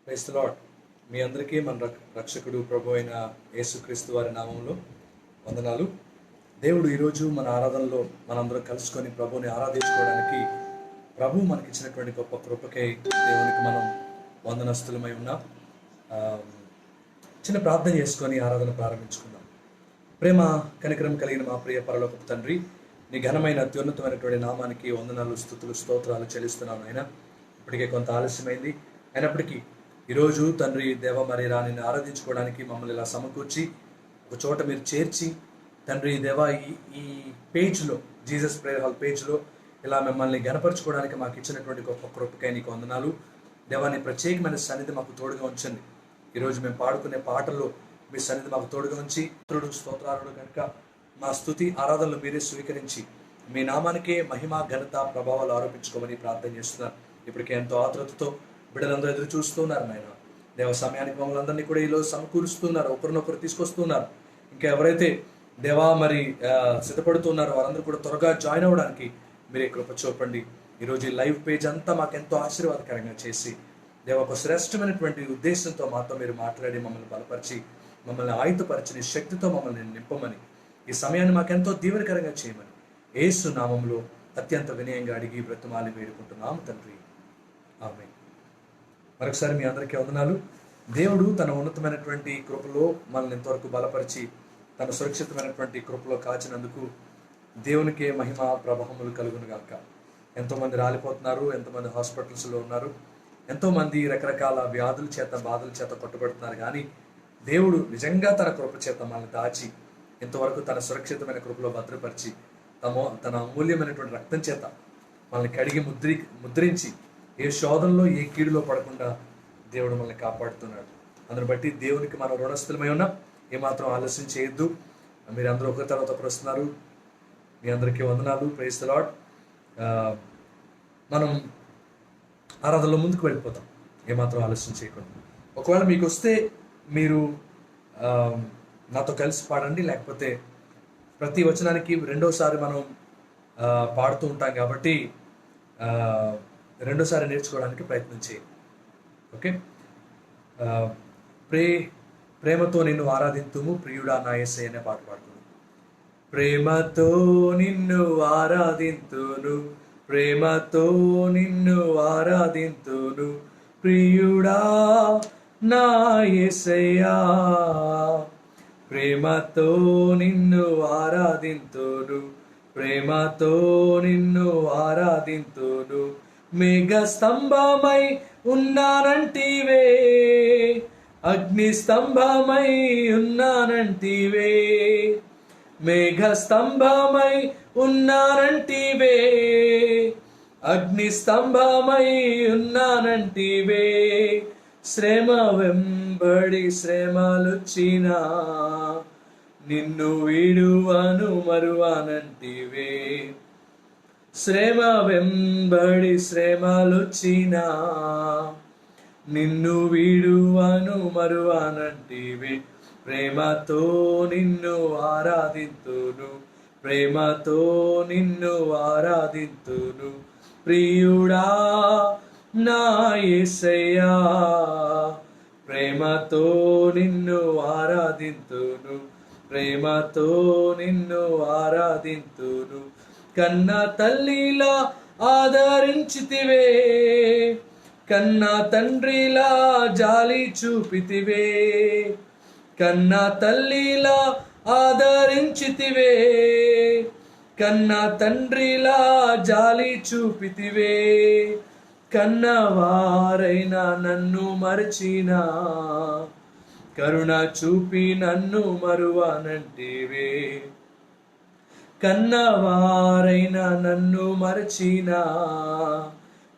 Praise the lord. మీ అందరికీ మన రక్షకుడు ప్రభు అయిన యేసుక్రీస్తు వారి నామంలో వందనాలు. దేవుడు ఈరోజు మన ఆరాధనలో మనందరం కలుసుకొని ప్రభువుని ఆరాధించుకోవడానికి ప్రభు మనకిచ్చినటువంటి గొప్ప కృపకై దేవునికి మనం వందనస్తులమై ఉన్నాం. చిన్న ప్రార్థన చేసుకొని ఆరాధన ప్రారంభించుకుందాం. ప్రేమ కనికరం కలిగిన మా ప్రియ పరలోకపు తండ్రి, నీ ఘనమైన అత్యున్నతమైనటువంటి నామానికి వందనాలు, స్తుతులు, స్తోత్రాలు చెల్లిస్తున్నాను. అయినా ఇప్పటికే కొంత ఆలస్యమైంది, అయినప్పటికీ ఈరోజు తండ్రి దేవ మరి రాని ఆరాధించుకోవడానికి మమ్మల్ని ఇలా సమకూర్చి ఒక చోట మీరు చేర్చి తండ్రి దేవ ఈ పేజ్లో, జీసస్ ప్రేయర్ హాల్ పేజ్లో ఇలా మిమ్మల్ని గణపరచుకోవడానికి మాకు ఇచ్చినటువంటి గొప్ప కృపకై నీకు వందనాలు. దేవాన్ని ప్రత్యేకమైన సన్నిధి మాకు తోడుగా ఉంచండి. ఈరోజు మేము పాడుకునే పాటల్లో మీ సన్నిధి మాకు తోడుగా ఉంచి స్తోత్రాలు కనుక మా స్తుతి ఆరాధనలు మీరే స్వీకరించి మీ నామానికే మహిమ, ఘనత, ప్రభావాలు ఆరోపించుకోమని ప్రార్థన చేస్తున్నాను. ఇప్పటికే ఎంతో ఆతృతతో బిడ్డలందరూ ఎదురు చూస్తున్నారు నాయన. దేవ సమయానికి మమ్మల్ని అందరినీ కూడా ఈరోజు సమకూరుస్తున్నారు, ఒకరినొకరు తీసుకొస్తున్నారు. ఇంకా ఎవరైతే దేవా మరి సిద్ధపడుతున్నారో వారందరూ కూడా త్వరగా జాయిన్ అవ్వడానికి మీరే కృప చూపండి. ఈరోజు ఈ లైవ్ పేజ్ అంతా మాకు ఎంతో ఆశీర్వాదకరంగా చేసి దేవ ఒక శ్రేష్టమైనటువంటి ఉద్దేశంతో మాతో మీరు మాట్లాడి మమ్మల్ని బలపరిచి మమ్మల్ని ఆయుధపరిచి శక్తితో మమ్మల్ని నింపమని, ఈ సమయాన్ని మాకెంతో దీవెనకరంగా చేయమని యేసు నామంలో అత్యంత వినయంగా అడిగి బ్రతిమాలి వేడుకుంటున్నాము తండ్రి, ఆమేన్. మరొకసారి మీ అందరికీ వందనాలు. దేవుడు తన ఉన్నతమైనటువంటి కృపలో మనల్ని ఎంతవరకు బలపరిచి తన సురక్షితమైనటువంటి కృపలో కాచినందుకు దేవునికే మహిమ, ప్రభావములు కలుగును గాక. ఎంతోమంది రాలిపోతున్నారు, ఎంతోమంది హాస్పిటల్స్లో ఉన్నారు, ఎంతోమంది రకరకాల వ్యాధుల చేత, బాధల చేత పట్టుబడుతున్నారు. కానీ దేవుడు నిజంగా తన కృప చేత మనల్ని దాచి ఇంతవరకు తన సురక్షితమైన కృపలో భద్రపరిచి తన అమూల్యమైనటువంటి రక్తం చేత మనల్ని కడిగి ముద్రించి ఏ శోధనలో, ఏ కీడులో పడకుండా దేవుడు మనల్ని కాపాడుతున్నాడు. అందుని బట్టి దేవునికి మనం రుణస్థులమై ఉన్నాం. ఏమాత్రం ఆలస్యం చేయొద్దు. మీరు అందరూ ఒకరి తర్వాత ఒకరు వస్తున్నారు. మీ అందరికీ వందనాలు. Praise the lord. మనం ఆరాధనలో ముందుకు వెళ్ళిపోతాం ఏమాత్రం ఆలస్యం చేయకుండా. ఒకవేళ మీకు వస్తే మీరు నాతో కలిసి పాడండి, లేకపోతే ప్రతి వచనానికి రెండోసారి మనం పాడుతూ ఉంటాం కాబట్టి రెండోసారి నేర్చుకోవడానికి ప్రయత్నం చేయండి. ఓకే. ప్రేమతో నిన్ను ఆరాధింతుము ప్రియుడా నా యేసయ్య అనే పాట పాడుతున్నాను. ప్రేమతో నిన్ను ఆరాధింతును, ప్రేమతో నిన్ను ఆరాధింతును ప్రియుడా నా యేసయ్య. ప్రేమతో నిన్ను ఆరాధింతును, ప్రేమతో నిన్ను ఆరాధింతును. మేఘ స్తంభమై ఉన్నానంటివే, అగ్ని స్తంభమై ఉన్నానంటివే. మేఘ స్తంభమై ఉన్నానంటివే, అగ్ని స్తంభమై ఉన్నానంటివే. శ్రమ వెంబడి శ్రమలొచ్చినా నిన్ను విడువను మరువనంటివే. శ్రమ వెంబడి శ్రమలొచ్చినా నిన్ను విడువను మరువనంటివే. ప్రేమతో నిన్ను ఆరాధింతును, ప్రేమతో నిన్ను ఆరాధింతును ప్రియుడా నా యేసయ్య. ప్రేమతో నిన్ను ఆరాధింతును, ప్రేమతో నిన్ను ఆరాధింతును. కన్న తల్లిలా ఆదరించితివే, కన్న తండ్రిలా జాలి చూపితివే. కన్న తల్లిలా ఆదరించితివే, కన్న తండ్రిలా జాలి చూపితివే. కన్నవారైనా నన్ను మరచినా కరుణ చూపి నన్ను మరువనంటివే. కన్నవారైనా నన్ను మరచినా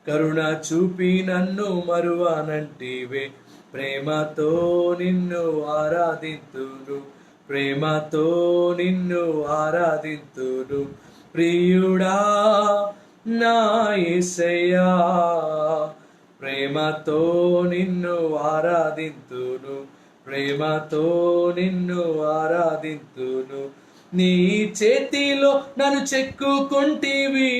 కరుణ చూపి నన్ను మరువనంటివే. ప్రేమతో నిన్ను ఆరాధింతును, ప్రేమతో నిన్ను ఆరాధింతును ప్రియుడా నా యేసయ్య. ప్రేమతో నిన్ను ఆరాధింతును, ప్రేమతో నిన్ను ఆరాధింతును. నీ చేతిలో నన్ను చెక్కుకొంటివి,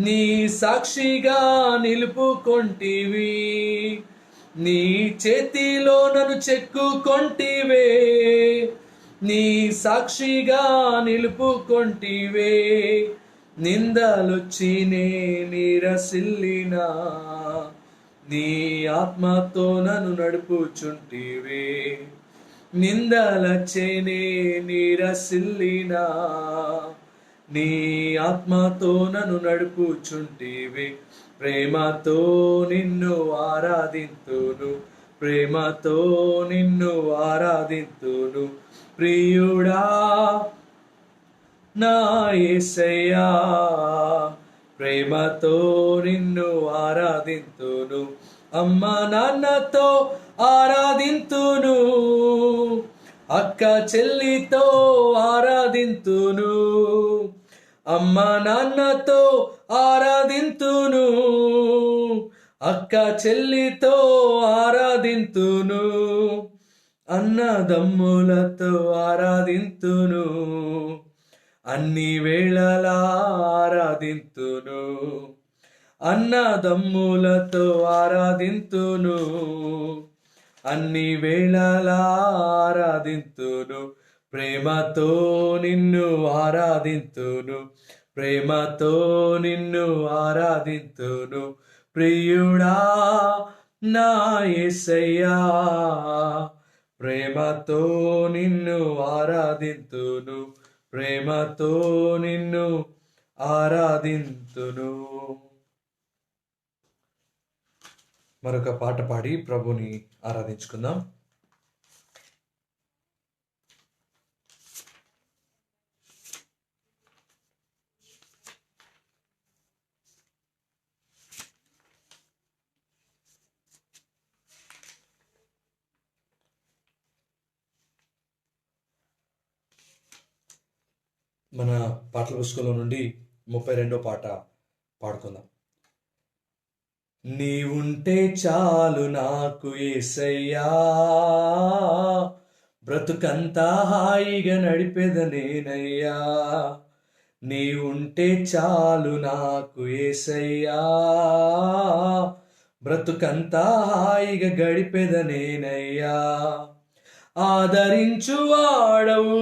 నీ సాక్షిగా నిలుపుకొంటివి. నీ చేతిలో నన్ను చెక్కుకొంటివే, నీ సాక్షిగా నిలుపుకొంటివే. నిందలొచ్చి నే నిరసిల్లినా, నీ ఆత్మతో నన్ను నడుపుచుంటివే. నిందలచ్చేనే నిరసిల్లినా, నీ ఆత్మతో నన్ను నడుపుచుంటివే. ప్రేమతో నిన్ను ఆరాధింతును, ప్రేమతో నిన్ను ఆరాధింతును. ప్రియుడా నా యేసయ్యా, ప్రేమతో నిన్ను ఆరాధింతును. అమ్మ నాన్నతో ఆరాధింతును, అక్క చెల్లితో ఆరాధింతును. అమ్మ నాన్నతో ఆరాధింతును, అక్క చెల్లితో ఆరాధింతును. అన్నదమ్ములతో ఆరాధింతును, అన్ని వేళలా ఆరాధింతును. అన్నదమ్ములతో ఆరాధింతును, అన్ని వేళలా ఆరాధింతును. ప్రేమతో నిన్ను ఆరాధింతును, ప్రేమతో నిన్ను ఆరాధింతును. ప్రియుడా నా యేసయ్యా, ప్రేమతో నిన్ను ఆరాధింతును, ప్రేమతో నిన్ను ఆరాధింతును. మరొక పాట పాడి ప్రభుని ఆరాధించుకుందాం. మన పాటల పుస్తకంలో నుండి 32వ పాట పాడుకుందాం. నీవుంటే చాలు నాకు యేసయ్యా, బ్రతుకంతా హాయిగా నడిపెదనేనయ్యా. నీవుంటే చాలు నాకు యేసయ్యా, బ్రతుకంతా హాయిగా గడిపెదనేనయ్యా. ఆదరించు వాడవు,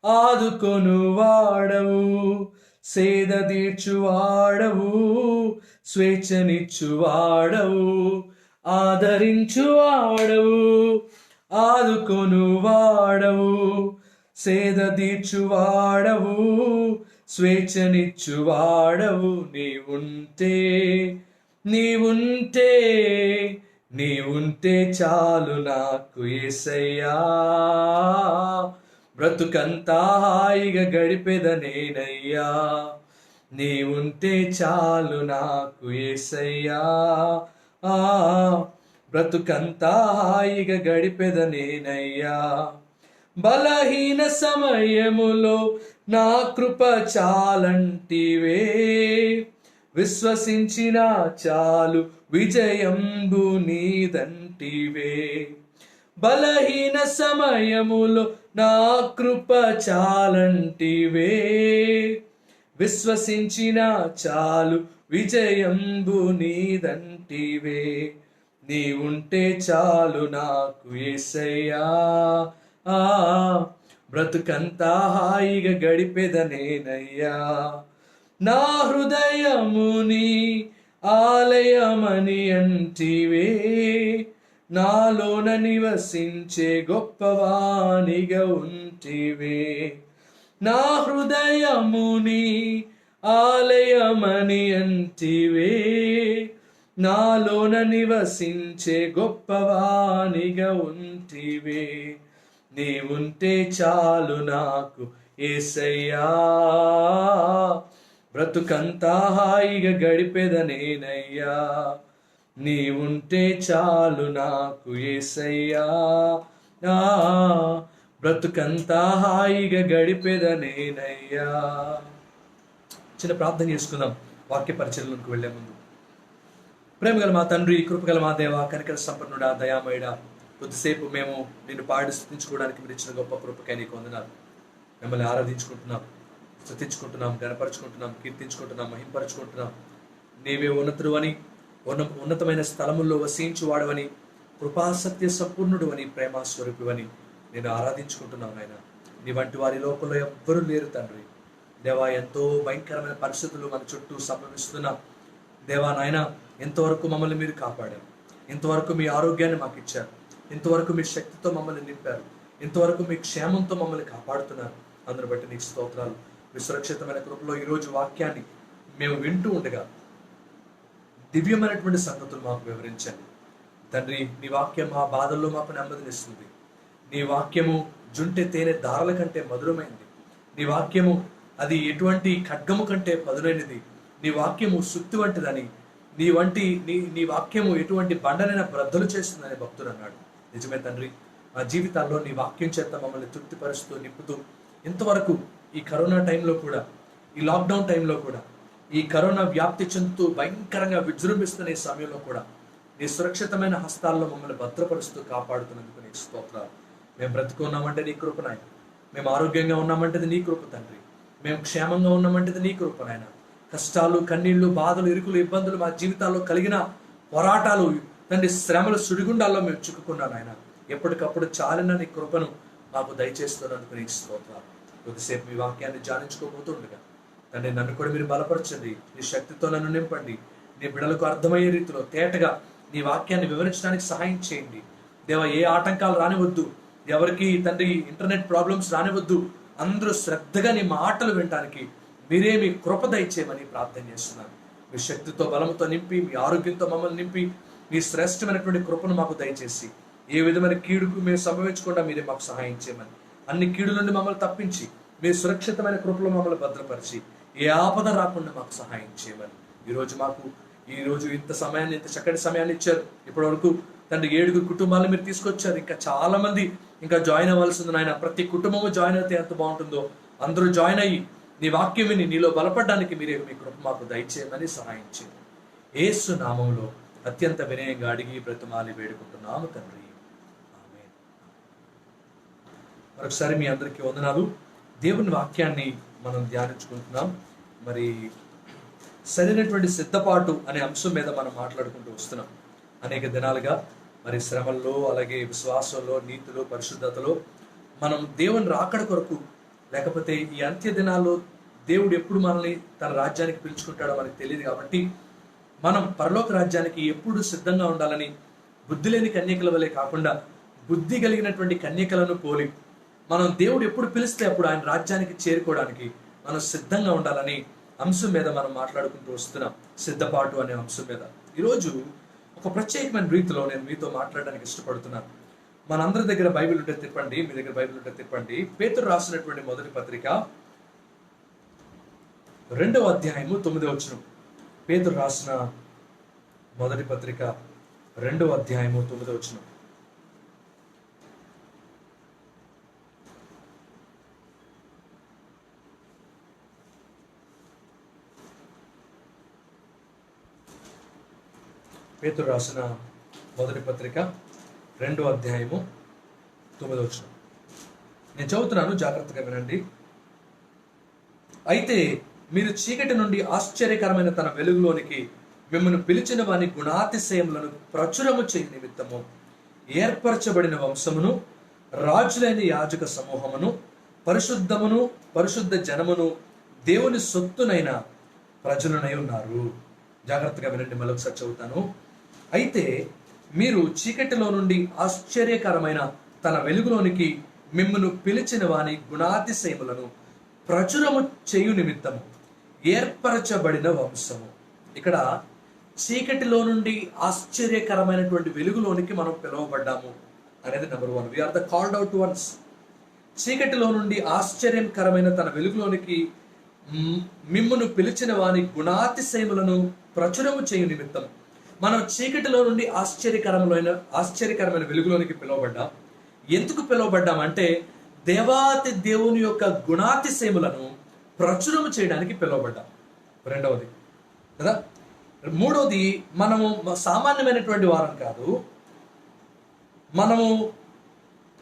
ఆదుకొను వాడవు, సేద తీర్చువాడవు, స్వేచ్ఛనిచ్చువాడవు. ఆదరించువాడవు, ఆదుకొను వాడవు, సేద తీర్చువాడవు, స్వేచ్ఛనిచ్చువాడవు. నీవుంటే నీవుంటే నీవుంటే చాలు నాకు యేసయ్యా, బ్రతుకంతా హాయిగా గడిపెదనేనయ్యా. నీవుంటే చాలు నాకు యేసయ్యా, బ్రతుకంతా హాయిగా గడిపెదనేనయ్యా. బలహీన సమయములో నా కృప చాలంటివే, విశ్వసించిన చాలు విజయంబు నీదంటివే. బలహీన సమయములో నా కృప చాలంటివే, విశ్వసించిన చాలు విజయంబు నీదంటివే. నీవుంటే చాలు నాకు యేసయ్యా, బ్రతుకంతా హాయిగా గడిపెదనేనయ్యా. నా హృదయముని ఆలయమని అంటివే, నాలోన నివసించే గొప్పవానిగా ఉంటివే. నా హృదయముని ఆలయమని అంటివే, నాలోన నివసించే గొప్పవానిగా ఉంటివే. నీవుంటే చాలు నాకు యేసయ్యా, బ్రతుకంతా హాయిగా గడిపెదనేనయ్యా. నీవుంటే చాలు నాకు యేసయ్యా, బ్రతుకంతా హాయిగా గడిపెదనేనయ్యా. చిన్న ప్రార్థన చేసుకుందాం వాక్య పరిచర్యలకు వెళ్లే ముందు. ప్రేమగల మా తండ్రి, కృపగల మా దేవ, కనికర సంపన్నుడా, దయామయుడా, కొద్దిసేపు మేము నిన్ను పాడి స్తుతించుకోవడానికి మీరు ఇచ్చిన గొప్ప కృపకై నీకు వందనాలు. మిమ్మల్ని ఆరాధించుకుంటున్నాం, స్తుతించుకుంటున్నాం, గణపరుచుకుంటున్నాం, కీర్తించుకుంటున్నాం, మహింపరుచుకుంటున్నాం. నీవే ఉన్నతుడు అని, ఉన్నతమైన స్థలముల్లో వసించువాడవని, కృపాసత్య సంపూర్ణుడు అని, ప్రేమ స్వరూపు అని నేను ఆరాధించుకుంటున్నాను నాయన. నీ వంటి వారి లోకంలో ఎవ్వరూ లేరు తండ్రి. దేవా, ఎంతో భయంకరమైన పరిస్థితులు మన చుట్టూ సంభవిస్తున్న దేవా నాయన, ఇంతవరకు మమ్మల్ని మీరు కాపాడారు. ఇంతవరకు మీ ఆరోగ్యాన్ని మాకు ఇచ్చారు. ఇంతవరకు మీ శక్తితో మమ్మల్ని నింపారు. ఇంతవరకు మీ క్షేమంతో మమ్మల్ని కాపాడుతున్నారు. అందును బట్టి నీకు స్తోత్రాలు. మీ సురక్షితమైన కృపలో ఈరోజు వాక్యాన్ని మేము వింటూ ఉండగా దివ్యమైనటువంటి సంగతులు మాకు వివరించండి తండ్రి. నీ వాక్యం మా బాధల్లో మాకు నెమ్మదినిస్తుంది. నీ వాక్యము జుంటె తేనె దారల కంటే మధురమైనది. నీ వాక్యము అది ఎటువంటి ఖడ్గము కంటే పదునైనది. నీ వాక్యము సుత్తి వంటిదని, నీ వాక్యము ఎటువంటి బండనైనా బ్రద్దలు చేస్తుందని భక్తుడు అన్నాడు. నిజమే తండ్రి, మా జీవితాల్లో నీ వాక్యం చేత మమ్మల్ని తృప్తిపరుస్తూ నింపుతూ ఇంతవరకు ఈ కరోనా టైంలో కూడా, ఈ లాక్డౌన్ టైంలో కూడా, ఈ కరోనా వ్యాప్తి చెందుతూ భయంకరంగా విజృంభిస్తున్న ఈ సమయంలో కూడా నీ సురక్షితమైన హస్తాల్లో మమ్మల్ని భద్రపరుస్తూ కాపాడుతున్నందుకు నీ స్తోత్రాలు. మేము బ్రతుకున్నామంటే నీ కృప నాయన. మేము ఆరోగ్యంగా ఉన్నామంటే నీ కృప తండ్రి. మేము క్షేమంగా ఉన్నామంటే నీ కృప నాయన. కష్టాలు, కన్నీళ్లు, బాధలు, ఇరుకులు, ఇబ్బందులు మా జీవితాల్లో కలిగిన పోరాటాలు తండ్రి, శ్రమలు, సుడిగుండాల్లో మేము చిక్కుకున్నాను ఆయన. ఎప్పటికప్పుడు చాలిన నీ కృపను మాకు దయచేస్తున్నందుకు నీకు స్తోత్రాలు. కొద్దిసేపు మీ వాక్యాన్ని ధ్యానించుకోబోతుండగా తండ్రి, నన్ను కూడా మీరు బలపరచండి. నీ శక్తితో నన్ను నింపండి. నీ బిడ్డలకు అర్థమయ్యే రీతిలో తేటగా నీ వాక్యాన్ని వివరించడానికి సహాయం చేయండి దేవా. ఏ ఆటంకాలు రానివద్దు, ఎవరికి తండ్రి ఇంటర్నెట్ ప్రాబ్లమ్స్ రానివద్దు. అందరూ శ్రద్ధగా నీ మాటలు వినడానికి మీరే మీ కృప దయచేయమని ప్రార్థన చేస్తున్నాను. మీ శక్తితో, బలంతో నింపి, మీ ఆరోగ్యంతో మమ్మల్ని నింపి, మీ శ్రేష్టమైనటువంటి కృపను మాకు దయచేసి ఏ విధమైన కీడుకు మేము సంభవించకుండా మీరే మాకు సహాయం చేయమని, అన్ని కీడు నుండి మమ్మల్ని తప్పించి మీ సురక్షితమైన కృపలో మమ్మల్ని భద్రపరిచి ఏ ఆపద రాకుండా మాకు సహాయం చేయమని, ఈరోజు ఇంత సమయాన్ని, ఇంత చక్కటి సమయాన్ని ఇచ్చారు. ఇప్పటి వరకు తండ్రి 7 కుటుంబాలను మీరు తీసుకొచ్చారు. ఇంకా చాలా మంది ఇంకా జాయిన్ అవ్వాల్సి ఉంది నాయన. ప్రతి కుటుంబము జాయిన్ అయితే ఎంత బాగుంటుందో. అందరూ జాయిన్ అయ్యి నీ వాక్యం విని నీలో బలపడడానికి మీరే మీ కృప మాకు దయచేయమని సహాయం చేయండి. యేసు నామములో అత్యంత వినయంగా అడిగి బ్రతిమాలి వేడుకుంటున్నాము తండ్రి, ఆమేన్. మరొకసారి మీ అందరికీ వందనాలు. దేవుని వాక్యాన్ని మనం ధ్యానించుకుంటున్నాం. మరి సరైనటువంటి సిద్ధపాటు అనే అంశం మీద మనం మాట్లాడుకుంటూ వస్తున్నాం. అనేక దినాలుగా మరి శ్రమల్లో, అలాగే విశ్వాసంలో, నీతిలో, పరిశుద్ధతలో మనం దేవుని రాకడ కొరకు, లేకపోతే ఈ అంత్య దినాల్లో దేవుడు ఎప్పుడు మనల్ని తన రాజ్యానికి పిలుచుకుంటాడో మనకు తెలియదు. కాబట్టి మనం పరలోక రాజ్యానికి ఎప్పుడు సిద్ధంగా ఉండాలని, బుద్ధి లేని కన్యకల వలె కాకుండా బుద్ధి కలిగినటువంటి కన్యకలను పోలి మనం దేవుడు ఎప్పుడు పిలిస్తే అప్పుడు ఆయన రాజ్యానికి చేరుకోవడానికి మనం సిద్ధంగా ఉండాలని అంశం మీద మనం మాట్లాడుకుంటూ వస్తున్నాం. సిద్ధపాటు అనే అంశం మీద ఈరోజు ఒక ప్రత్యేకమైన రీతిలో నేను మీతో మాట్లాడడానికి ఇష్టపడుతున్నాను. మనందరి దగ్గర బైబిల్ ఉంటే తిప్పండి, మీ దగ్గర బైబిల్ ఉంటే తిప్పండి. పేతురు రాసినటువంటి మొదటి పత్రిక 2వ అధ్యాయము 9వ వచనం. పేతురు రాసిన మొదటి పత్రిక 2వ అధ్యాయము 9వ వచనం. పేతురు రాసిన మొదటి పత్రిక 2వ అధ్యాయము 9వ వచనం. నేను చదువుతున్నాను, జాగ్రత్తగా వినండి. అయితే మీరు చీకటి నుండి ఆశ్చర్యకరమైన తన వెలుగులోనికి మిమ్మల్ని పిలిచిన వాని గుణాతిశయములను ప్రచురము చేయ నిమిత్తము ఏర్పరచబడిన వంశమును, రాజులైన యాజక సమూహమును, పరిశుద్ధ జనమును, దేవుని సొత్తునైన ప్రజలనై ఉన్నారు. జాగ్రత్తగా వినండి, మరొకసారి చదువుతాను. అయితే మీరు చీకటిలో నుండి ఆశ్చర్యకరమైన తన వెలుగులోనికి మిమ్మల్ని పిలిచిన వాని గుణాతిశయములను ప్రచురము చేయు నిమిత్తము ఏర్పరచబడిన వంశము. ఇక్కడ చీకటిలో నుండి ఆశ్చర్యకరమైనటువంటి వెలుగులోనికి మనం పిలువబడ్డాము అనేది number 1. We are the called out ones. చీకటిలో నుండి ఆశ్చర్యకరమైన తన వెలుగులోనికి మిమ్మును పిలిచిన వాని గుణాతిశయములను ప్రచురము చేయు నిమిత్తం మనం చీకటిలో నుండి ఆశ్చర్యకరమైన వెలుగులోనికి పిలువబడ్డాం. ఎందుకు పిలువబడ్డాం అంటే దేవాతి దేవుని యొక్క గుణాతిశయములను ప్రచురము చేయడానికి పిలువబడ్డాం. 2వది కదా. 3వది, మనము సామాన్యమైనటువంటి వారం కాదు, మనము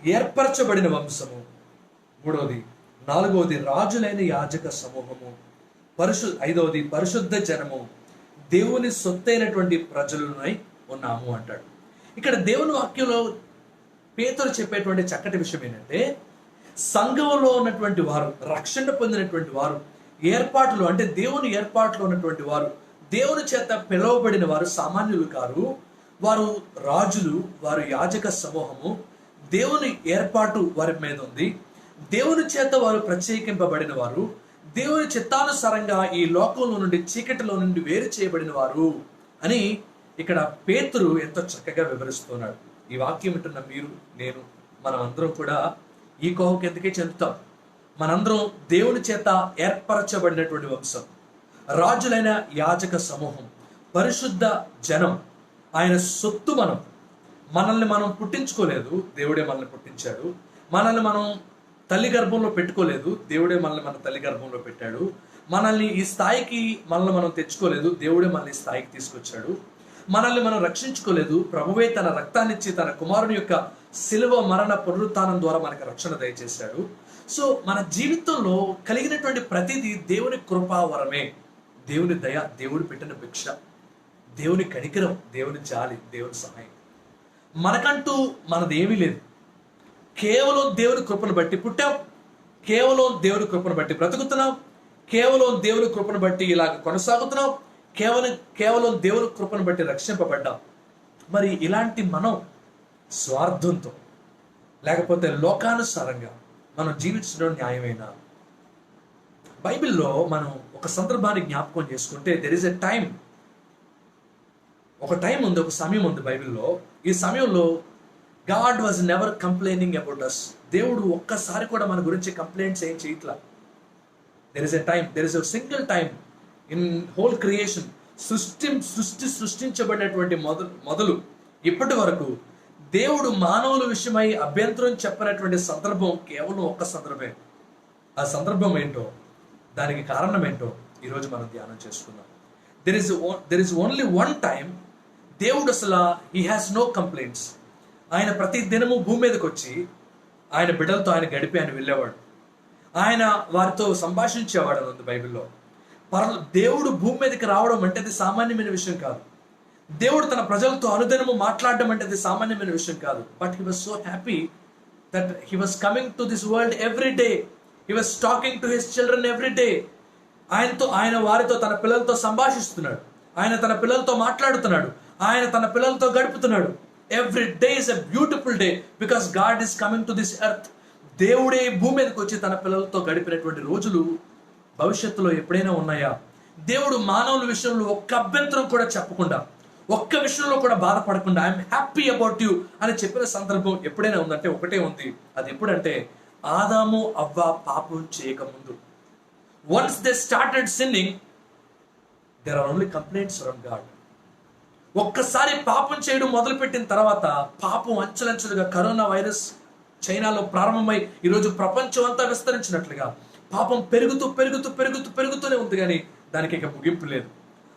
ఏర్పరచబడిన వంశము. 3వది. 4వది, రాజులైన యాజక సమూహము. 5వది, పరిశుద్ధ జనము, దేవుని సొత్తైనటువంటి ప్రజలనై ఉన్నాము అంటాడు. ఇక్కడ దేవుని వాక్యంలో పేతురు చెప్పేటువంటి చక్కటి విషయం ఏంటంటే, సంఘంలో ఉన్నటువంటి వారు, రక్షణ పొందినటువంటి వారు, ఏర్పాట్లు అంటే దేవుని ఏర్పాట్లు ఉన్నటువంటి వారు, దేవుని చేత పిలువబడిన వారు సామాన్యులు కారు. వారు రాజులు, వారు యాజక సమూహము. దేవుని ఏర్పాటు వారి మీద ఉంది. దేవుని చేత వారు ప్రత్యేకింపబడిన వారు, దేవుని చిత్తానుసారంగా ఈ లోకంలో నుండి, చీకటిలో నుండి వేరు చేయబడిన వారు అని ఇక్కడ పేతురు ఎంతో చక్కగా వివరిస్తున్నాడు. ఈ వాక్యం వింటున్న మీరు, నేను, మనం అందరం కూడా ఈ కోహకు ఎందుకే చెందుతాం. మనందరం దేవుని చేత ఏర్పరచబడినటువంటి వంశం, రాజులైన యాజక సమూహం, పరిశుద్ధ జనం, ఆయన సొత్తు. మనల్ని మనం పుట్టించుకోలేదు, దేవుడే మనల్ని పుట్టించాడు. మనల్ని మనం తల్లి గర్భంలో పెట్టుకోలేదు, దేవుడే మనల్ని మన తల్లి గర్భంలో పెట్టాడు. మనల్ని ఈ స్థాయికి మనం తెచ్చుకోలేదు, దేవుడే మనల్ని ఈ స్థాయికి తీసుకొచ్చాడు. మనల్ని మనం రక్షించుకోలేదు, ప్రభువే తన రక్తాన్నిచ్చి తన కుమారుని యొక్క శిలువ మరణ పునరుత్థానం ద్వారా మనకు రక్షణ దయచేశాడు. సో మన జీవితంలో కలిగినటువంటి ప్రతిదీ దేవుని కృపావరమే, దేవుని దయ, దేవుడు పెట్టిన భిక్ష, దేవుని కనికరం, దేవుని జాలి, దేవుని సహాయం. మనకంటూ మనది ఏమీ లేదు. కేవలం దేవుని కృపను బట్టి పుట్టాం, కేవలం దేవుని కృపను బట్టి బ్రతుకుతున్నాం, కేవలం దేవుని కృపను బట్టి ఇలాగ కొనసాగుతున్నాం, కేవలం దేవుని కృపను బట్టి రక్షింపబడ్డాం. మరి ఇలాంటి మనం స్వార్థంతో లేకపోతే లోకానుసారంగా మనం జీవించడం న్యాయమేనా? బైబిల్లో మనం ఒక సందర్భాన్ని జ్ఞాపకం చేసుకుంటే, దెర్ ఇస్ ఎ టైం, ఒక టైం ఉంది, ఒక సమయం ఉంది బైబిల్లో. ఈ సమయంలో God was never complaining about us. దేవుడు ఒక్కసారి కూడా మన గురించి కంప్లైంట్స్ ఏం చేయట్లా. There is a time, there is a single time in whole creation. సృష్టించబడినటువంటి మొదలు ఇప్పటి వరకు దేవుడు మానవుల విషయమై అభ్యంతరం చెప్పినటువంటి సందర్భం కేవలం ఒక్క సందర్భమే. ఆ సందర్భం ఏంటో, దానికి కారణం ఏంటో ఈరోజు మనం ధ్యానం చేసుకుందాం. There is only one time దేవుడు అసలు హీ హ్యాస్ నో కంప్లైంట్స్. ఆయన ప్రతి దినము భూమి మీదకి వచ్చి ఆయన బిడ్డలతో ఆయన గడిపి ఆయన వెళ్ళేవాడు, ఆయన వారితో సంభాషించేవాడు అని ఉంది బైబిల్లో. దేవుడు భూమి మీదకి రావడం అంటే అది సామాన్యమైన విషయం కాదు. దేవుడు తన ప్రజలతో అనుదినము మాట్లాడడం అంటే అది సామాన్యమైన విషయం కాదు. But he was so happy that he was coming to this world every day. He was talking to his children every day. ఆయన వారితో, తన పిల్లలతో సంభాషిస్తున్నాడు, ఆయన తన పిల్లలతో మాట్లాడుతున్నాడు, ఆయన తన పిల్లలతో గడుపుతున్నాడు. Every day is a beautiful day because God is coming to this earth. దేవుడే భూమి మీదకి వచ్చి తన పిల్లలతో గడిపినటువంటి రోజులు భవిష్యత్తులో ఎప్పుడైనా ఉన్నాయా? దేవుడు మానవుల విషయంలో ఒక్క అభ్యంతరం కూడా చెప్పకుండా, ఒక్క విషయంలో కూడా బాధపడకుండా ఐఎమ్ హ్యాపీ అబౌట్ యూ అని చెప్పిన సందర్భం ఎప్పుడైనా ఉందంటే ఒకటే ఉంది. అది ఎప్పుడంటే ఆదాము అవ్వ పాపం చేయకముందు. Once they started sinning, there are only complaints from God. ఒక్కసారి పాపం చేయడం మొదలుపెట్టిన తర్వాత పాపం అంచెలంచెలుగా కరోనా వైరస్ చైనాలో ప్రారంభమై ఈరోజు ప్రపంచం అంతా విస్తరించినట్లుగా పాపం పెరుగుతూనే ఉంది, కానీ దానికి ఇక ముగింపు లేదు.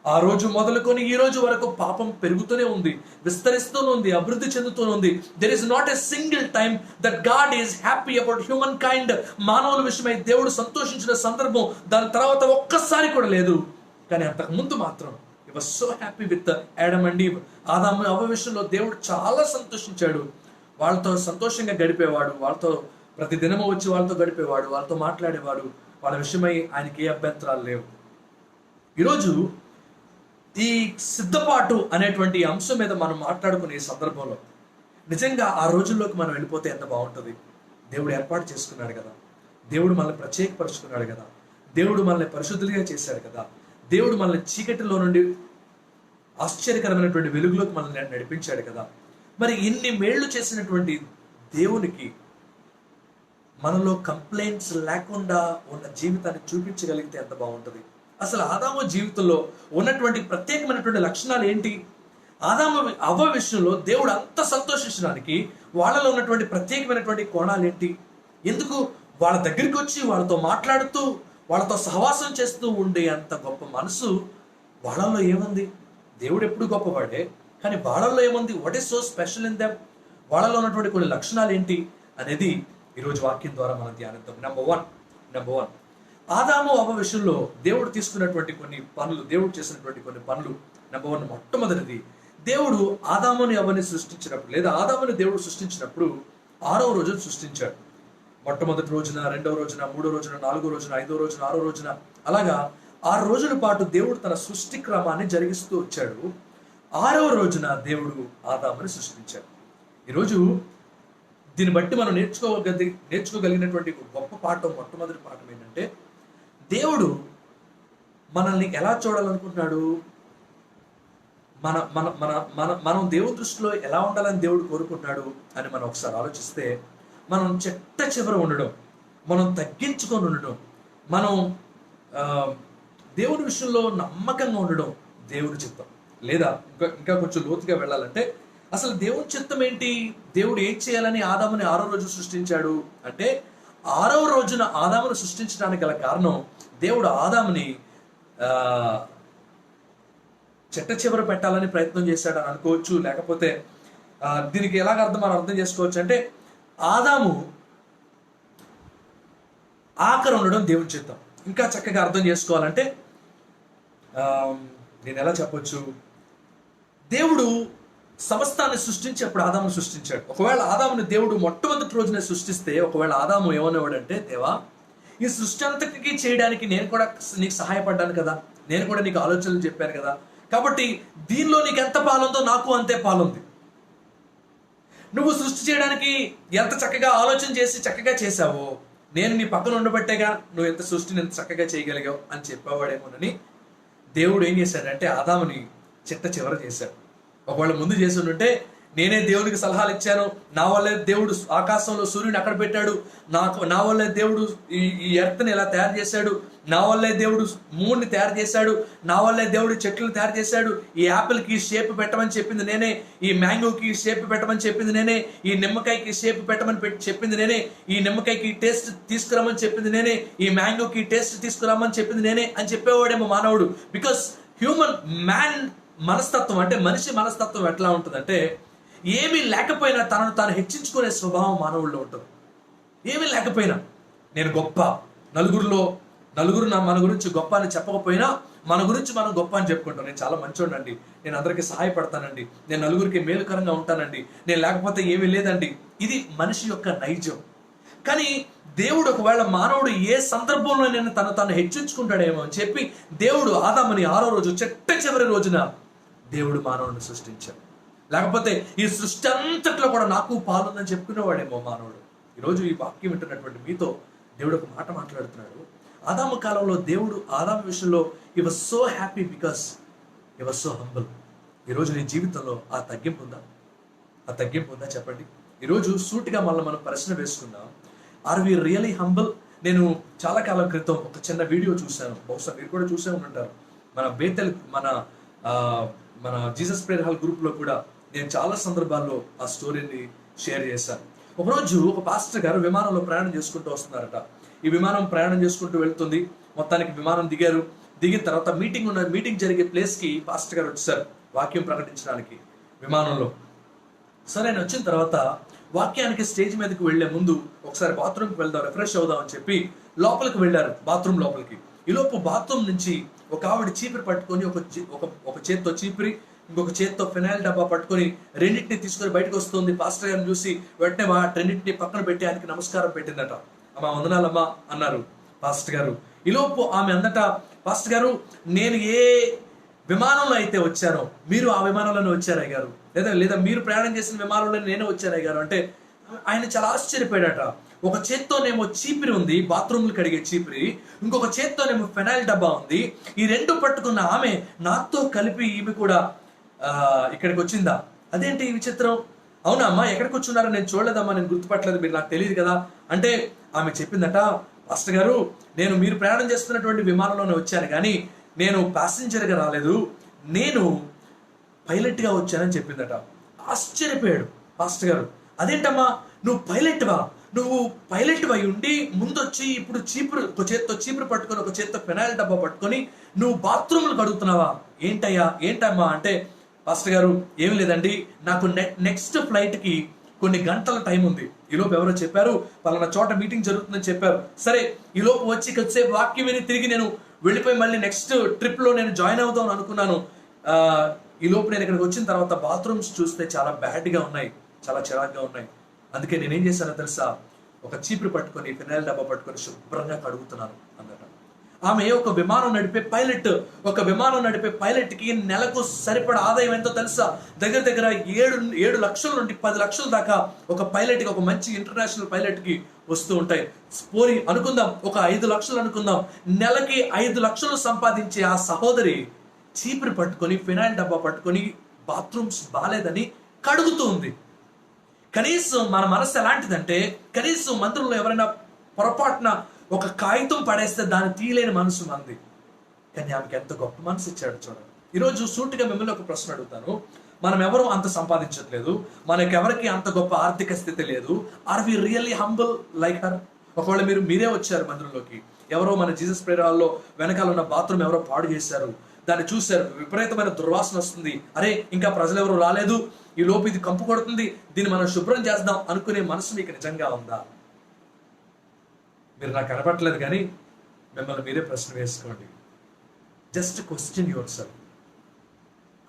ఆ రోజు మొదలుకొని ఈ రోజు వరకు పాపం పెరుగుతూనే ఉంది, విస్తరిస్తూనే ఉంది, అభివృద్ధి చెందుతూనే ఉంది. There is not a single time that God is happy about human kind. మానవుల విషయమై దేవుడు సంతోషించిన సందర్భం దాని తర్వాత ఒక్కసారి కూడా లేదు. కానీ అంతకు ముందు మాత్రం he was so happy with Adam and Eve. ఆదాము అవ్వ విషయంలో దేవుడు చాలా సంతోషించాడు. వాళ్ళతో సంతోషంగా గడిపేవాడు, వాళ్ళతో ప్రతి దినము వచ్చి వాళ్ళతో గడిపేవాడు, వాళ్ళతో మాట్లాడేవాడు. వాళ్ళ విషయమై ఆయనకి ఏ అభ్యంతరాలు లేవు. ఈరోజు ఈ సిద్ధపాటు అనేటువంటి అంశం మీద మనం మాట్లాడుకునే సందర్భంలో నిజంగా ఆ రోజుల్లోకి మనం వెళ్ళిపోతే ఎంత బాగుంటుంది. దేవుడు ఏర్పాటు చేసుకున్నాడు కదా, దేవుడు మనల్ని ప్రత్యేకపరుచుకున్నాడు కదా, దేవుడు మనల్ని పరిశుద్ధులుగా చేశాడు కదా, దేవుడు మనల్ని చీకటిలో నుండి ఆశ్చర్యకరమైనటువంటి వెలుగులోకి మనల్ని నడిపించాడు కదా. మరి ఇన్ని మేళ్లు చేసినటువంటి దేవునికి మనలో కంప్లైంట్స్ లేకుండా ఉన్న జీవితాన్ని చూపించగలిగితే ఎంత బాగుంటుంది. అసలు ఆదాము జీవితంలో ఉన్నటువంటి ప్రత్యేకమైనటువంటి లక్షణాలు ఏంటి? ఆదాము అవ్వ విషయంలో దేవుడు అంత సంతోషించడానికి వాళ్ళలో ఉన్నటువంటి ప్రత్యేకమైనటువంటి కోణాలు ఏంటి? ఎందుకు వాళ్ళ దగ్గరికి వచ్చి వాళ్ళతో మాట్లాడుతూ వాళ్ళతో సహవాసం చేస్తూ ఉండే అంత గొప్ప మనసు వాళ్ళల్లో ఏముంది? దేవుడు ఎప్పుడు గొప్పవాడే, కానీ వాళ్ళల్లో ఏముంది? What is so special in them? వాళ్ళలో ఉన్నటువంటి కొన్ని లక్షణాలు ఏంటి అనేది ఈరోజు వాక్యం ద్వారా మనం ధ్యానిద్దాం. నెంబర్ వన్, ఆదాము అవ్వ విషయంలో దేవుడు తీసుకున్నటువంటి కొన్ని పనులు, దేవుడు చేసినటువంటి కొన్ని పనులు. నెంబర్ 1, మొట్టమొదటిది, దేవుడు ఆదాముని అవ్వని సృష్టించినప్పుడు, లేదా ఆదాముని దేవుడు సృష్టించినప్పుడు 6వ రోజు సృష్టించాడు. మొట్టమొదటి రోజున, 2వ రోజున, 3వ రోజున, 4వ రోజున, 5వ రోజున, 6వ రోజున, అలాగా 6 రోజుల పాటు దేవుడు తన సృష్టి క్రమాన్ని జరిగిస్తూ వచ్చాడు. 6వ రోజున దేవుడు ఆదాముని సృష్టించాడు. ఈరోజు దీన్ని బట్టి మనం నేర్చుకోగలిగినటువంటి గొప్ప పాఠం, మొట్టమొదటి పాఠం ఏంటంటే, దేవుడు మనల్ని ఎలా చూడాలనుకుంటున్నాడు, మన మన మన మన మనం దేవుడి దృష్టిలో ఎలా ఉండాలని దేవుడు కోరుకుంటున్నాడు అని మనం ఒకసారి ఆలోచిస్తే, మనం చెట్ట చివర ఉండడం, మనం తగ్గించుకొని ఉండడం, మనం దేవుడి విషయంలో నమ్మకంగా ఉండడం దేవుడి చిత్తం. లేదా ఇంకా కొంచెం లోతుగా వెళ్ళాలంటే, అసలు దేవుడి చిత్తం ఏంటి? దేవుడు ఏం చేయాలని ఆదాముని 6వ రోజు సృష్టించాడు అంటే, 6వ రోజున ఆదామును సృష్టించడానికి గల కారణం, దేవుడు ఆదాముని చెట్ట చివర పెట్టాలని ప్రయత్నం చేశాడు అని అనుకోవచ్చు. లేకపోతే దీనికి ఎలాగ మనం అర్థం చేసుకోవచ్చు అంటే, ఆదాము ఆఖరి ఉండడం దేవుని చిత్తం. ఇంకా చక్కగా అర్థం చేసుకోవాలంటే నేను ఎలా చెప్పొచ్చు, దేవుడు సమస్తాన్ని సృష్టించి అప్పుడు ఆదామును సృష్టించాడు. ఒకవేళ ఆదాముని దేవుడు మొట్టమొదటి రోజునే సృష్టిస్తే, ఒకవేళ ఆదాము ఏమనేవాడంటే, దేవా, ఈ సృష్టి అంతటికీ చేయడానికి నేను కూడా నీకు సహాయపడ్డాను కదా, నేను కూడా నీకు ఆలోచనలు చెప్పాను కదా, కాబట్టి దీనిలో నీకు ఎంత పాలుందో నాకు అంతే పాలుంది. నువ్వు సృష్టి చేయడానికి ఎంత చక్కగా ఆలోచన చేసి చక్కగా చేశావో, నేను నీ పక్కన ఉండబట్టేగా నువ్వు ఎంత సృష్టిని ఎంత చక్కగా చేయగలిగావు అని చెప్పేవాడేమోనని దేవుడు ఏం చేశాడంటే ఆదాముని చిట్ట చివర చేశాడు. ఒకవేళ ముందు చేసి ఉంటే, నేనే దేవుడికి సలహాలు ఇచ్చాను, నా వల్లే దేవుడు ఆకాశంలో సూర్యుని అక్కడ పెట్టాడు, నా వల్లే దేవుడు ఈ ఎర్త్ని ఇలా తయారు చేశాడు, నా వల్లే దేవుడు మూన్ని తయారు చేశాడు, నా వల్లే దేవుడు చెట్లను తయారు చేశాడు, ఈ యాపిల్కి షేప్ పెట్టమని చెప్పింది నేనే, ఈ మ్యాంగోకి షేప్ పెట్టమని చెప్పింది నేనే, ఈ నిమ్మకాయకి షేప్ పెట్టమని చెప్పింది నేనే, ఈ నిమ్మకాయకి టేస్ట్ తీసుకురమ్మని చెప్పింది నేనే, ఈ మ్యాంగోకి టేస్ట్ తీసుకురమ్మని చెప్పింది నేనే అని చెప్పేవాడేమో మానవుడు. బికాస్ మ్యాన్ మనస్తత్వం, అంటే మనిషి మనస్తత్వం ఎట్లా ఉంటుందంటే, ఏమీ లేకపోయినా తనను తాను హెచ్చించుకునే స్వభావం మానవుల్లో ఉంటుంది. ఏమీ లేకపోయినా నేను గొప్ప, నలుగురు మన గురించి గొప్ప అని చెప్పకపోయినా మన గురించి మనం గొప్ప అని చెప్పుకుంటాం. నేను చాలా మంచోడండి, నేను అందరికీ సహాయపడతానండి, నేను నలుగురికి మేలుకరంగా ఉంటానండి, నేను లేకపోతే ఏమీ లేదండి. ఇది మనిషి యొక్క నైజం. కానీ దేవుడు ఒకవేళ మానవుడు ఏ సందర్భంలో నేను తాను హెచ్చించుకుంటాడేమో అని చెప్పి దేవుడు ఆదాముని 6వ రోజు చెట్ట చివరి రోజున దేవుడు మానవుడిని సృష్టించాడు. లేకపోతే ఈ సృష్టి అంతట్లో కూడా నాకు పాలుందని చెప్పుకునేవాడేమో మానవుడు. ఈరోజు ఈ వాక్యం వింటున్నటువంటి మీతో దేవుడు ఒక మాట మాట్లాడుతున్నాడు. ఆదాము కాలంలో దేవుడు ఆదాము విషయంలో he was so happy because he was so humble. ఈరోజు నీ జీవితంలో ఆ తగ్గింపు ఉందా చెప్పండి. ఈరోజు సూటిగా మనం ప్రశ్న వేసుకుందాం, ఆర్ వి రియలీ హంబుల్? నేను చాలా కాలం క్రితం ఒక చిన్న వీడియో చూశాను, బహుశా మీరు కూడా చూసే ఉంటారు. మన జీసస్ ప్రేయర్ హాల్ గ్రూప్లో కూడా నేను చాలా సందర్భాల్లో ఆ స్టోరీని షేర్ చేశాను. ఒకరోజు ఒక పాస్టర్ గారు విమానంలో ప్రయాణం చేసుకుంటూ వస్తున్నారట. ఈ విమానం ప్రయాణం చేసుకుంటూ వెళ్తుంది. మొత్తానికి విమానం దిగిన తర్వాత మీటింగ్ జరిగే ప్లేస్కి పాస్టర్ గారు వచ్చారు వాక్యం ప్రకటించడానికి విమానంలో. సరే, ఆయన వచ్చిన తర్వాత వాక్యానికి స్టేజ్ మీదకి వెళ్లే ముందు ఒకసారి బాత్రూమ్కి వెళ్దాం, రిఫ్రెష్ అవుదాం అని చెప్పి లోపలికి వెళ్ళారు, బాత్రూమ్ లోపలికి. ఈలోపు బాత్రూమ్ నుంచి ఒక ఆవిడ చీపిరి పట్టుకొని ఒక చేత్తో చీపిరి, ఇంకొక చేత్తో ఫినాయిల్ డబ్బా పట్టుకొని రెండింటిని తీసుకొని బయటకు వస్తుంది. పాస్టర్ గారిని చూసి వెంటనే రెండింటిని పక్కన పెట్టి ఆయనకి నమస్కారం పెట్టిందట. అమ్మా వందనాలమ్మా అన్నారు పాస్టర్ గారు. ఈలోపు ఆమె అందట, పాస్టర్ గారు, నేను ఏ విమానంలో అయితే వచ్చానో మీరు ఆ విమానంలోనే వచ్చారు అయ్యారు, లేదా మీరు ప్రయాణం చేసిన విమానంలో నేనే వచ్చాను అయ్యారు అంటే ఆయన చాలా ఆశ్చర్యపోయాడట. ఒక చేత్తోనేమో చీపిరి ఉంది, బాత్రూమ్లు కడిగే చీపిరి, ఇంకొక చేత్తోనేమో ఫెనాయిల్ డబ్బా ఉంది. ఈ రెండు పట్టుకున్న ఆమె నాతో కలిపి ఈమె కూడా ఇక్కడికి వచ్చిందా? అదేంటి ఈ విచిత్రం? అవునా అమ్మా, ఎక్కడికి వచ్చున్నారో నేను చూడలేదమ్మా, నేను గుర్తుపట్టలేదు, మీరు నాకు తెలియదు కదా అంటే ఆమె చెప్పిందట, పాస్టర్ గారు, నేను మీరు ప్రయాణం చేస్తున్నటువంటి విమానంలోనే వచ్చాను, కానీ నేను ప్యాసింజర్గా రాలేదు, నేను పైలట్గా వచ్చానని చెప్పిందట. ఆశ్చర్యపోయాడు పాస్టర్ గారు. అదేంటమ్మా, నువ్వు పైలట్వై ఉండి ముందొచ్చి ఇప్పుడు ఒక చేత్తో చీపురు పట్టుకొని ఒక చేత్తో ఫెనాయిల్ డబ్బా పట్టుకొని నువ్వు బాత్రూమ్లు కడుగుతున్నావా? ఏంటమ్మా అంటే, పాస్టర్ గారు, ఏమి లేదండి, నాకు నెక్స్ట్ ఫ్లైట్కి కొన్ని గంటల టైం ఉంది. ఈలోపు ఎవరో చెప్పారు, పలానా చోట మీటింగ్ జరుగుతుందని చెప్పారు. సరే, ఈలోపు వచ్చి కొద్దిసేపు వాక్యం విని తిరిగి నేను వెళ్ళిపోయి మళ్ళీ నెక్స్ట్ ట్రిప్లో నేను జాయిన్ అవుదాం అనుకున్నాను. ఈ లోపు నేను ఇక్కడికి వచ్చిన తర్వాత బాత్రూమ్స్ చూస్తే చాలా బ్యాడ్గా ఉన్నాయి, చాలా చిరాగ్గా ఉన్నాయి. అందుకే నేనేం చేశానో తెలుసా, ఒక చీపురు పట్టుకొని ఫినాయిల్ డబ్బా పట్టుకొని శుభ్రంగా కడుగుతున్నాను అన్నట. ఆమె ఒక విమానం నడిపే పైలట్కి నెలకు సరిపడా ఆదాయం ఎంతో తెలుసా? దగ్గర దగ్గర 7 లక్షల నుండి 10 లక్షల దాకా ఒక పైలట్కి, ఒక మంచి ఇంటర్నేషనల్ పైలట్కి వస్తూ ఉంటాయి. పోనీ అనుకుందాం, ఒక 5 లక్షలు అనుకుందాం. నెలకి 5 లక్షలు సంపాదించే ఆ సహోదరి చీపురు పట్టుకొని ఫినాయిల్ డబ్బా పట్టుకొని బాత్రూమ్స్ బాలేదని కడుగుతూ ఉంది. కనీసం మన మనసు ఎలాంటిదంటే, కనీసం మందిరంలో ఎవరైనా పొరపాటున ఒక కాగితం పడేస్తే దాన్ని తీయలేని మనసు మంది. కానీ ఆమెకి ఎంత గొప్ప మనసు ఇచ్చాడు చూడండి. ఈరోజు సూటిగా మిమ్మల్ని ఒక ప్రశ్న అడుగుతాను. మనం ఎవరు అంత సంపాదించట్లేదు, మనకెవరికి అంత గొప్ప ఆర్థిక స్థితి లేదు. Are we really humble like her? ఒకవేళ మీరే వచ్చారు మందిరంలోకి, ఎవరో మన జీసస్ ప్రేయర్ హాల్లో వెనకాల ఉన్న బాత్రూమ్ ఎవరో పాడు చేశారు, దాన్ని చూశారు, విపరీతమైన దుర్వాసన వస్తుంది, అరే ఇంకా ప్రజలు ఎవరు రాలేదు, ఈ లోపు ఇది కంపు కొడుతుంది, దీన్ని మనం శుభ్రం చేద్దాం అనుకునే మనసు మీకు నిజంగా ఉందా? మీరు నాకు కనపట్లేదు, కానీ మిమ్మల్ని మీరే ప్రశ్న వేసుకోండి. Just question your self.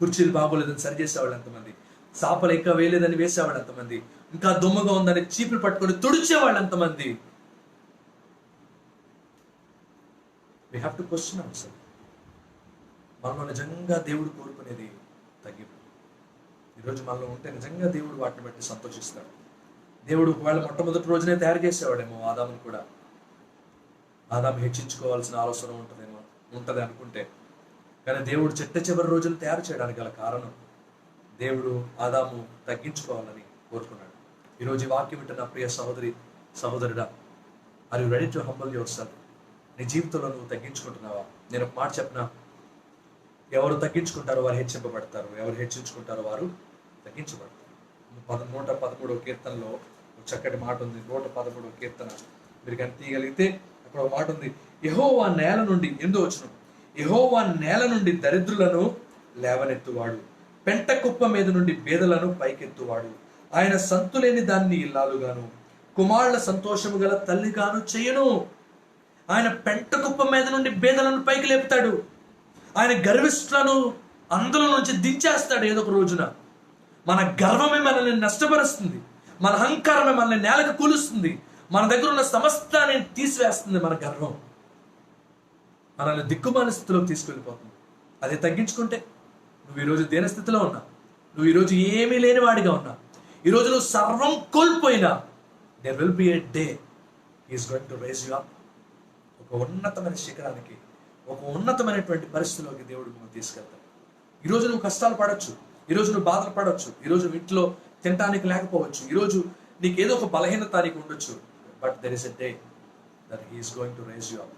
కుర్చీలు బాగోలేదని సరి చేసేవాళ్ళు ఎంతమంది, సాపలు ఇంకా వేయలేదని వేసేవాళ్ళు ఎంతమంది, ఇంకా దుమ్మగా ఉందని చీపులు పట్టుకొని తుడిచేవాళ్ళు ఎంతమంది? We have to question our self. మనలో నిజంగా దేవుడు కోరుకునేది తగ్గింపు. ఈరోజు మనలో ఉంటే నిజంగా దేవుడు వాటిని బట్టి సంతోషిస్తాడు. దేవుడు ఒకవేళ మొట్టమొదటి రోజునే తయారు చేసేవాడేమో ఆదామును కూడా. ఆదాము హెచ్చించుకోవాల్సిన ఆలోచన ఉంటుంది అనుకుంటే, కానీ దేవుడు చివరి రోజులు తయారు చేయడానికి గల కారణం, దేవుడు ఆదాము తగ్గించుకోవాలని కోరుకున్నాడు. ఈరోజు ఈ వాక్యం వింటున్న ప్రియ సహోదరుడా, are you ready to humble yourself? నీ జీవితంలో నువ్వు తగ్గించుకుంటున్నావా? నేను ఒక మాట చెప్పిన, ఎవరు తగ్గించుకుంటారో వారు హెచ్చింపబడతారు, ఎవరు హెచ్చించుకుంటారో వారు తగ్గించబడతారు. 113వ కీర్తనలో ఒక చక్కటి మాట ఉంది. 113వ కీర్తన మీరు కానీ తీయగలిగితే అక్కడ ఒక మాట ఉంది, యెహోవా నేల నుండి, 8వ వచనం, యెహోవా నేల నుండి దరిద్రులను లేవనెత్తువాడు, పెంట కుప్ప మీద నుండి బేదలను పైకెత్తువాడు, ఆయన సంతులేని దాన్ని ఇల్లాలుగాను కుమారుల సంతోషము గల తల్లిగాను చేయను. ఆయన పెంట కుప్ప మీద నుండి బేదలను పైకి లేపుతాడు. ఆయన గర్విష్ఠులను అందులో నుంచి దించేస్తాడు ఏదో ఒక రోజున. మన గర్వమే మనల్ని నష్టపరుస్తుంది, మన అహంకారమే మనల్ని నేలకు కూలుస్తుంది, మన దగ్గర ఉన్న సమస్తాన్ని తీసివేస్తుంది. మన గర్వం మనల్ని దిక్కుమాల స్థితిలోకి తీసుకెళ్ళిపోతుంది. అది తగ్గించుకుంటే నువ్వు ఈరోజు దేని స్థితిలో ఉన్నా, నువ్వు ఈరోజు ఏమీ లేని వాడిగా ఉన్నా, ఈరోజు నువ్వు సర్వం కోల్పోయినా, there will be a day he is going to raise you up. ఒక ఉన్నతమైన శిఖరానికి, ఒక ఉన్నతమైనటువంటి పరిస్థితిలోకి దేవుడు నువ్వు తీసుకెళ్తాడు. ఈరోజు నువ్వు కష్టాలు పడవచ్చు, ఈరోజు నువ్వు బాధలు పడవచ్చు, ఈరోజు ఇంట్లో తినడానికి లేకపోవచ్చు, ఈరోజు నీకు ఏదో ఒక బలహీనత నీకు ఉండొచ్చు. But there is a day that he is going to raise you up.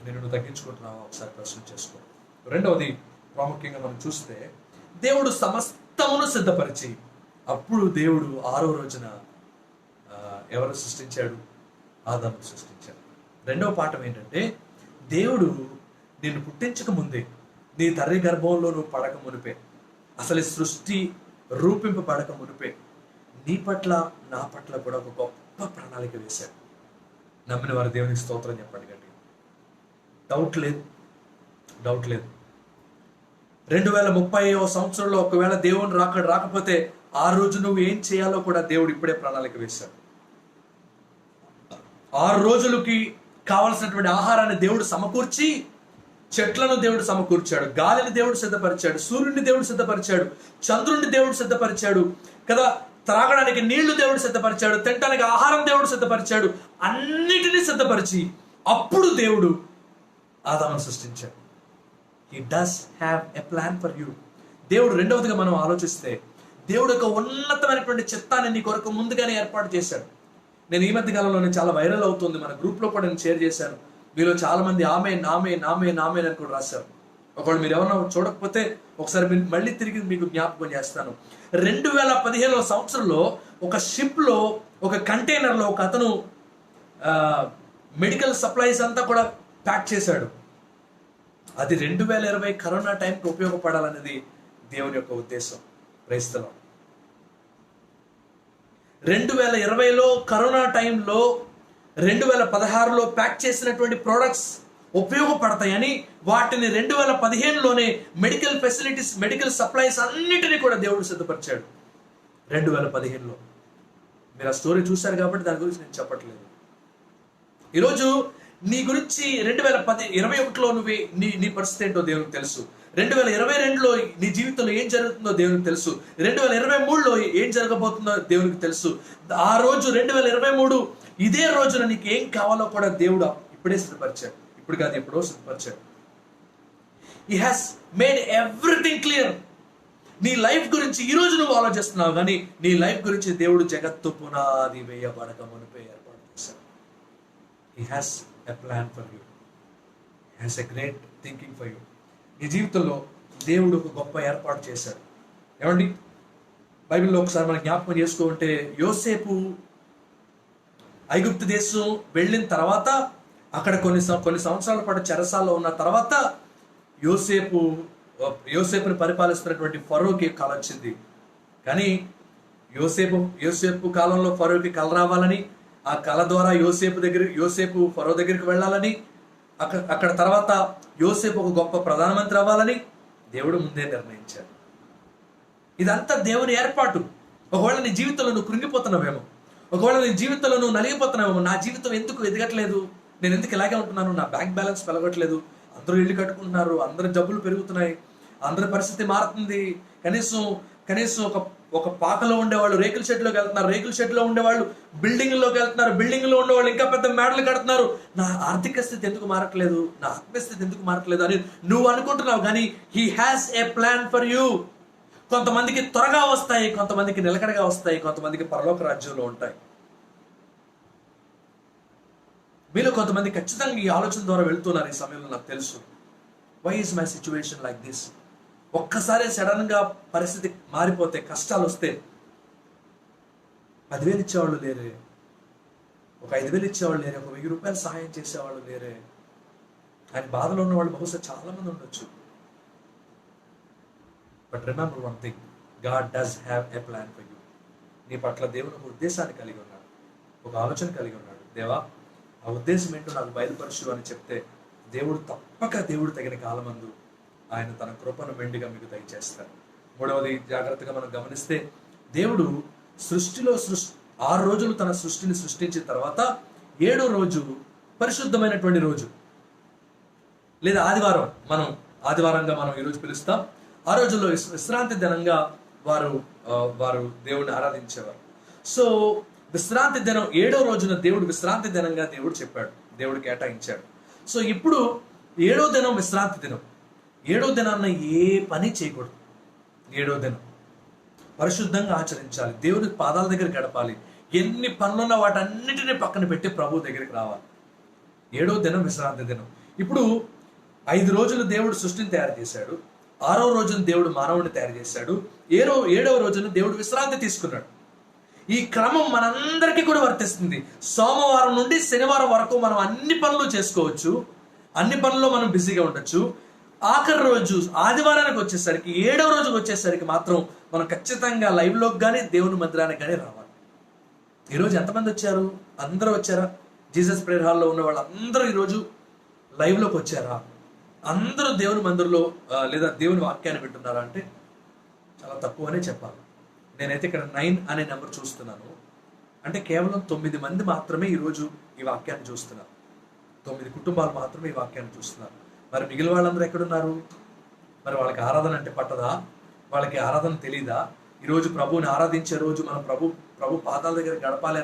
నువ్వు తగ్గించుకుంటున్నావా? ఒకసారి ప్రశ్న చేసుకో. రెండవది, ప్రాముఖ్యంగా మనం చూస్తే, దేవుడు సమస్తమును సిద్ధపరిచి, అప్పుడు దేవుడు 6వ రోజున ఎవరు సృష్టించాడు? ఆదాము సృష్టించాడు. రెండవ పాఠం ఏంటంటే, దేవుడు నిన్ను పుట్టించక ముందే, నీ తల్లి గర్భంలో నువ్వు పడక మునిపే, అసలు సృష్టి రూపింపబడక మునిపే, నీ పట్ల నా పట్ల కూడా ఒక గొప్ప ప్రణాళిక వేశాడు. నమ్మిన వారు దేవునికి స్తోత్రం చెప్పండి గట్టి. డౌట్ లేదు. 2030వ సంవత్సరంలో ఒకవేళ దేవుని రాకపోతే ఆ రోజు నువ్వు ఏం చేయాలో కూడా దేవుడు ఇప్పుడే ప్రణాళిక వేశాడు. 6 రోజులకి కావలసినటువంటి ఆహారాన్ని దేవుడు సమకూర్చి, చెట్లను దేవుడు సమకూర్చాడు, గాలిని దేవుడు సిద్ధపరిచాడు, సూర్యుడిని దేవుడు సిద్ధపరిచాడు, చంద్రుడిని దేవుడు సిద్ధపరిచాడు కదా, త్రాగడానికి నీళ్లు దేవుడు సిద్ధపరిచాడు, తినడానికి ఆహారం దేవుడు సిద్ధపరిచాడు, అన్నిటినీ సిద్ధపరిచి అప్పుడు దేవుడు ఆదామును సృష్టించాడు. He does have a plan for you. దేవుడు రెండవదిగా మనం ఆలోచిస్తే, దేవుడు ఒక ఉన్నతమైనటువంటి చిత్తాన్ని నీ కొరకు ముందుగానే ఏర్పాటు చేశాడు. నేను ఈ మధ్య కాలంలో చాలా వైరల్ అవుతుంది, మన గ్రూప్లో కూడా నేను షేర్ చేశాను. మీలో చాలా మంది ఆమెన్ అని కూడా రాశారు. ఒకవేళ మీరు ఎవరన్నా చూడకపోతే ఒకసారి మళ్ళీ తిరిగి మీకు జ్ఞాపకం చేస్తాను. 2015 సంవత్సరంలో ఒక షిప్లో, ఒక కంటైనర్లో ఒక అతను మెడికల్ సప్లైస్ అంతా కూడా ప్యాక్ చేశాడు. అది 2020 కరోనా టైంకి ఉపయోగపడాలనేది దేవుని యొక్క ఉద్దేశం. క్రైస్తవం 2020లో కరోనా టైంలో 2016లో ప్యాక్ చేసినటువంటి ప్రోడక్ట్స్ ఉపయోగపడతాయని వాటిని 2015లోనే మెడికల్ ఫెసిలిటీస్, మెడికల్ సప్లైస్ అన్నిటినీ కూడా దేవుడు సిద్ధపరిచాడు 2015లో. మీరు ఆ స్టోరీ చూశారు కాబట్టి దాని గురించి నేను చెప్పట్లేదు. ఈరోజు నీ గురించి 2021లో నువ్వు నీ పరిస్థితి ఏంటో దేవునికి తెలుసు. 2022లో నీ జీవితంలో ఏం జరుగుతుందో దేవునికి తెలుసు. 2023లో ఏం జరగబోతుందో దేవునికి తెలుసు. ఆ రోజు 2023 ఇదే రోజున నీకు ఏం కావాలో కూడా దేవుడు ఇప్పుడే సిద్ధపరిచాడు. ఇప్పుడు కాదు, ఎప్పుడో సిద్ధపరిచాడు. He has made everything clear. నీ లైఫ్ గురించి ఈ రోజు నువ్వు ఆలోచిస్తున్నావు, కానీ నీ లైఫ్ గురించి దేవుడు జగత్తు పునాది వేయబడక మునిపే ఏర్పాటు చేశాడు. He has a plan for you. He has a great thinking for you. నీ జీవితంలో దేవుడు ఒక గొప్ప ఏర్పాటు చేశాడు. ఏమండి, బైబిల్లో ఒకసారి మనం జ్ఞాపకం చేసుకుంటే, యోసేపు ఐగుప్తు దేశం వెళ్ళిన తర్వాత అక్కడ కొన్ని సంవత్సరాల పాటు చెరసాల్లో ఉన్న తర్వాత యోసేపుని పరిపాలిస్తున్నటువంటి ఫరోకి కళ వచ్చింది. కానీ యోసేపు కాలంలో ఫరోకి కళ రావాలని, ఆ కళ ద్వారా యోసేపు ఫరో దగ్గరికి వెళ్ళాలని, అక్కడ తర్వాత యోసేపు ఒక గొప్ప ప్రధానమంత్రి అవ్వాలని దేవుడు ముందే నిర్ణయించాడు. ఇదంతా దేవుని ఏర్పాటు. ఒకవేళ నీ జీవితంలో నువ్వు కృంగిపోతున్నావేమో, ఒకవేళ నీ జీవితంలో నువ్వు నలిగిపోతున్నావేమో, నా జీవితం ఎందుకు ఎదగట్లేదు, నేను ఎందుకు ఇలాగే ఉంటున్నాను, నా బ్యాంక్ బ్యాలెన్స్ పెరగట్లేదు, అందరూ ఇల్లు కట్టుకుంటున్నారు, అందరి జబ్బులు పెరుగుతున్నాయి, అందరి పరిస్థితి మారుతుంది, కనీసం ఒక పాకలో ఉండేవాళ్ళు రేకుల షెడ్లోకి వెళ్తున్నారు, రేకుల షెడ్లో ఉండేవాళ్ళు బిల్డింగ్లోకి వెళ్తున్నారు, బిల్డింగ్లో ఉండేవాళ్ళు ఇంకా పెద్ద మేడలు కడుతున్నారు, నా ఆర్థిక స్థితి ఎందుకు మారట్లేదు, నా ఆత్మస్థితి ఎందుకు మారట్లేదు అని నువ్వు అనుకుంటున్నావు. కానీ he has a plan for you. కొంతమందికి త్వరగా వస్తాయి, కొంతమందికి నిలకడగా వస్తాయి, కొంతమందికి పరలోక రాజ్యంలో ఉంటాయి. మీలో కొంతమంది ఖచ్చితంగా ఈ ఆలోచన ద్వారా వెళ్తున్నారు ఈ సమయంలో, నాకు తెలుసు. Why is my situation like this? ఒక్కసారి సడన్ గా పరిస్థితి మారిపోతే, కష్టాలు వస్తే 10,000 ఇచ్చేవాళ్ళు లేరే, ఒక 5,000 ఇచ్చేవాళ్ళు లేరే, ఒక 1,000 రూపాయలు సహాయం చేసేవాళ్ళు లేరే అని బాధలో ఉన్న వాళ్ళు బహుశా చాలా మంది ఉండొచ్చు. But remember one thing, God does have a plan for you. నీ పట్ల దేవుడు ఒక ఉద్దేశాన్ని కలిగి ఉన్నాడు, ఒక ఆలోచన కలిగి ఉన్నాడు. దేవా, ఆ ఉద్దేశం ఏంటో నాకు బయలుపరచు అని చెప్తే దేవుడు తగిన కాలమందు ఆయన తన కృపను మెండుగా మీకు దయచేస్తారు. మూడవది జాగ్రత్తగా మనం గమనిస్తే, దేవుడు 6 రోజులు తన సృష్టిని సృష్టించిన తర్వాత 7వ రోజు పరిశుద్ధమైనటువంటి రోజు, లేదా ఆదివారంగా మనం ఈరోజు పిలుస్తాం. ఆ రోజుల్లో విశ్రాంతి దినంగా వారు దేవుడిని ఆరాధించేవారు. సో విశ్రాంతి దినం 7వ రోజున దేవుడు విశ్రాంతి దినంగా దేవుడు కేటాయించాడు. సో ఇప్పుడు 7వ దినం విశ్రాంతి దినం. 7వ దినాన్న ఏ పని చేయకూడదు. 7వ దినం పరిశుద్ధంగా ఆచరించాలి, దేవుడి పాదాల దగ్గర గడపాలి, ఎన్ని పనులున్నా వాటన్నిటిని పక్కన పెట్టి ప్రభు దగ్గరికి రావాలి. 7వ దినం విశ్రాంతి దినం. ఇప్పుడు 5 రోజులు దేవుడు సృష్టిని తయారు చేశాడు, 6వ రోజున దేవుడు మానవుడిని తయారు చేశాడు, 7వ రోజున దేవుడు విశ్రాంతి తీసుకున్నాడు. ఈ క్రమం మనందరికీ కూడా వర్తిస్తుంది. సోమవారం నుండి శనివారం వరకు మనం అన్ని పనులు చేసుకోవచ్చు, అన్ని పనుల్లో మనం బిజీగా ఉండొచ్చు. ఆఖరి రోజు ఆదివారానికి వచ్చేసరికి, 7వ రోజుకి వచ్చేసరికి మాత్రం మనం ఖచ్చితంగా లైవ్లోకి కానీ దేవుని మందిరానికి కానీ రావాలి. ఈరోజు ఎంతమంది వచ్చారు? అందరూ వచ్చారా? జీసస్ ప్రేయర్ హాల్లో ఉన్న వాళ్ళు అందరూ ఈరోజు లైవ్లోకి వచ్చారా? అందరూ దేవుని మందిరంలో లేదా దేవుని వాక్యాన్ని వింటున్నారా అంటే చాలా తక్కువనే చెప్పాలి. నేనైతే ఇక్కడ 9 అనే నెంబర్ చూస్తున్నాను. అంటే కేవలం 9 మంది మాత్రమే ఈరోజు ఈ వాక్యాన్ని చూస్తున్నారు. 9 కుటుంబాలు మాత్రమే ఈ వాక్యాన్ని చూస్తున్నారు. మరి మిగిలిన వాళ్ళందరూ ఎక్కడున్నారు? మరి వాళ్ళకి ఆరాధన అంటే పట్టదా? వాళ్ళకి ఆరాధన తెలీదా? ఈరోజు ప్రభువుని ఆరాధించే రోజు మనం ప్రభు పాదాల దగ్గర గడపాలి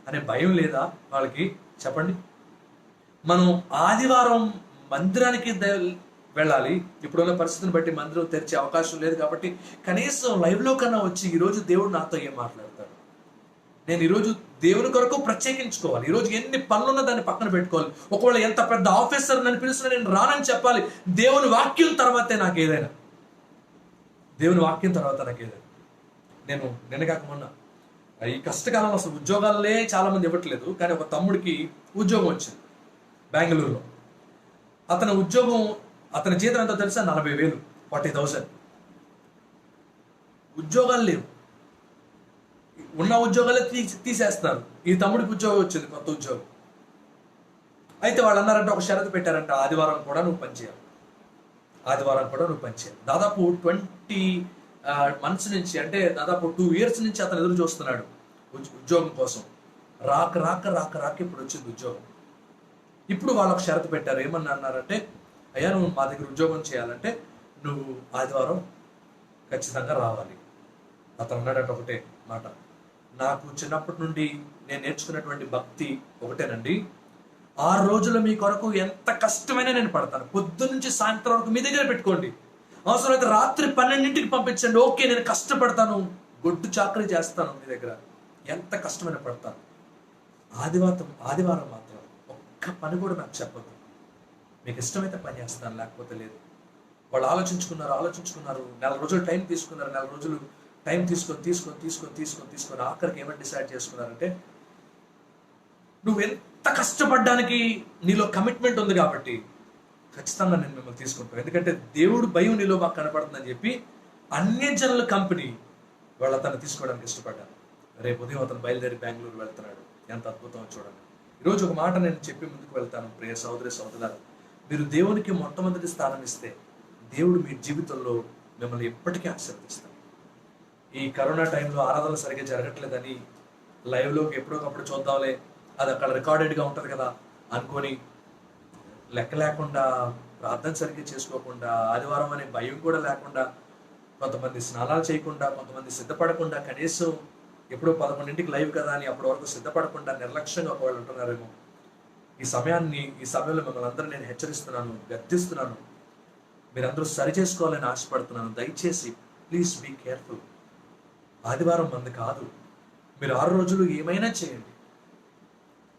అనే భయం లేదా వాళ్ళకి? చెప్పండి. మనం ఆదివారం మందిరానికి వెళ్ళాలి. ఇప్పుడున్న పరిస్థితిని బట్టి మందిరం తెరిచే అవకాశం లేదు కాబట్టి కనీసం లైవ్లో కన్నా వచ్చి ఈరోజు దేవుడు నాతో ఏం మాట్లాడతాడు, నేను ఈరోజు దేవుని కొరకు ప్రత్యేకించుకోవాలి. ఈరోజు ఎన్ని పనులున్నా దాన్ని పక్కన పెట్టుకోవాలి. ఒకవేళ ఎంత పెద్ద ఆఫీసర్ నన్ను పిలుస్తున్నా నేను రానని చెప్పాలి. దేవుని వాక్యం తర్వాతే నాకు ఏదైనా. నేను నిన్నగాక మొన్న ఈ కష్టకాలంలో అసలు ఉద్యోగాలే చాలా మంది ఇవ్వట్లేదు, కానీ ఒక తమ్ముడికి ఉద్యోగం వచ్చింది బెంగళూరులో. అతని జీతం ఎంతో తెలుసా? 40,000, 40,000. ఉద్యోగాలు లేవు, ఉన్న ఉద్యోగాలే తీసేస్తున్నారు. ఈ తమ్ముడికి ఉద్యోగం వచ్చింది, కొత్త ఉద్యోగం. అయితే వాళ్ళు అన్నారంటే ఒక షరతు పెట్టారంట, ఆదివారం కూడా నువ్వు పనిచేయాలి, ఆదివారం కూడా నువ్వు పనిచేయాలి. దాదాపు 20 మంత్స్ నుంచి, అంటే దాదాపు 2 years నుంచి అతను ఎదురు చూస్తున్నాడు ఉద్యోగం కోసం. రాక రాక రాక రాక ఇప్పుడు వచ్చింది ఉద్యోగం. ఇప్పుడు వాళ్ళు ఒక షరతు పెట్టారు. ఏమన్నా అన్నారంటే, అయ్యా నువ్వు మా దగ్గర ఉద్యోగం చేయాలంటే నువ్వు ఆదివారం ఖచ్చితంగా రావాలి. అతను అన్నాడట ఒకటే మాట, నాకు చిన్నప్పటి నుండి నేను నేర్చుకున్నటువంటి భక్తి ఒకటేనండి, 6 రోజులు మీ కొరకు ఎంత కష్టమైనా నేను పడతాను. పొద్దు నుంచి సాయంత్రం వరకు మీ దగ్గర పెట్టుకోండి, అవసరమైతే రాత్రి 12ంటికి పంపించండి, ఓకే నేను కష్టపడతాను, గొడ్డు చాకరీ చేస్తాను మీ దగ్గర, ఎంత కష్టమైన పడతాను. ఆదివారం మాత్రం ఒక్క పని కూడా నాకు చెప్పదు, మీకు ఇష్టమైతే పని చేస్తాను, లేకపోతే లేదు. వాళ్ళు ఆలోచించుకున్నారు, 4 రోజులు టైం తీసుకున్నారు. 4 రోజులు టైం తీసుకొని ఆఖరికి ఏమని డిసైడ్ చేసుకున్నారంటే, నువ్వు ఎంత కష్టపడడానికి నీలో కమిట్మెంట్ ఉంది కాబట్టి ఖచ్చితంగా నేను మిమ్మల్ని తీసుకుంటాను, ఎందుకంటే దేవుడు భయం నీలో మాకు కనపడుతుందని చెప్పి అన్యజనుల కంపెనీ వాళ్ళు అతను తీసుకోవడానికి ఇష్టపడ్డారు. రేపు ఉదయం అతను బయలుదేరి బెంగళూరు వెళ్తున్నాడు. ఎంత అద్భుతం చూడండి. ఈరోజు ఒక మాట నేను చెప్పి ముందుకు వెళ్తాను. ప్రియ సహోదరి సహోదరులారా, మీరు దేవునికి మొట్టమొదటి స్థానం ఇస్తే దేవుడు మీ జీవితంలో మిమ్మల్ని ఎప్పటికీ ఆశీర్వదిస్తాడు. ఈ కరోనా టైంలో ఆరాధనలు సరిగ్గా జరగట్లేదని లైవ్లోకి ఎప్పుడోకప్పుడు చూద్దాంలే, అది అక్కడ రికార్డెడ్గా ఉంటుంది కదా అనుకొని లెక్క లేకుండా, ప్రార్థన సరిగ్గా చేసుకోకుండా, ఆదివారం అనే భయం కూడా లేకుండా, కొంతమంది స్నానాలు చేయకుండా, కొంతమంది సిద్ధపడకుండా, కనీసం ఎప్పుడో 11ంటికి లైవ్ కదా అని అప్పటి వరకు సిద్ధపడకుండా నిర్లక్ష్యంగా ఒకవేళ ఉంటున్నారేమో. ఈ సమయంలో మిమ్మల్ని అందరూ నేను హెచ్చరిస్తున్నాను, గద్దిస్తున్నాను. మీరందరూ సరి చేసుకోవాలని ఆశపడుతున్నాను. దయచేసి ప్లీజ్ బీ కేర్ఫుల్. ఆదివారం మంది కాదు, మీరు 6 రోజులు ఏమైనా చేయండి,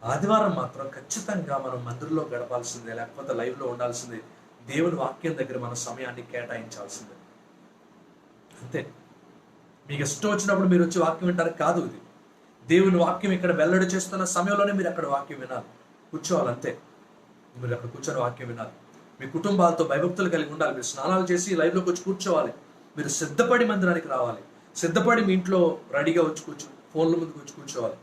ఆదివారం మాత్రం ఖచ్చితంగా మనం మందిరంలో గడపాల్సిందే, లేకపోతే లైవ్లో ఉండాల్సిందే, దేవుని వాక్యం దగ్గర మన సమయాన్ని కేటాయించాల్సిందే. అంతే. మీకు ఇష్టం వచ్చినప్పుడు మీరు వచ్చి వాక్యం వింటానికి కాదు ఇది. దేవుని వాక్యం ఇక్కడ వెల్లడి చేస్తున్న సమయంలోనే మీరు అక్కడ వాక్యం వినాలి, కూర్చోవాలి. అంతే. మీరు అక్కడ కూర్చొని వాక్యం వినాలి. మీ కుటుంబాలతో భయభక్తులు కలిగి ఉండాలి. మీరు స్నానాలు చేసి లైవ్లోకి వచ్చి కూర్చోవాలి. మీరు సిద్ధపడి మందిరానికి రావాలి. సిద్ధపడి మీ ఇంట్లో రెడీగా వచ్చి ఫోన్ల ముందుకు వచ్చి కూర్చోవాలి.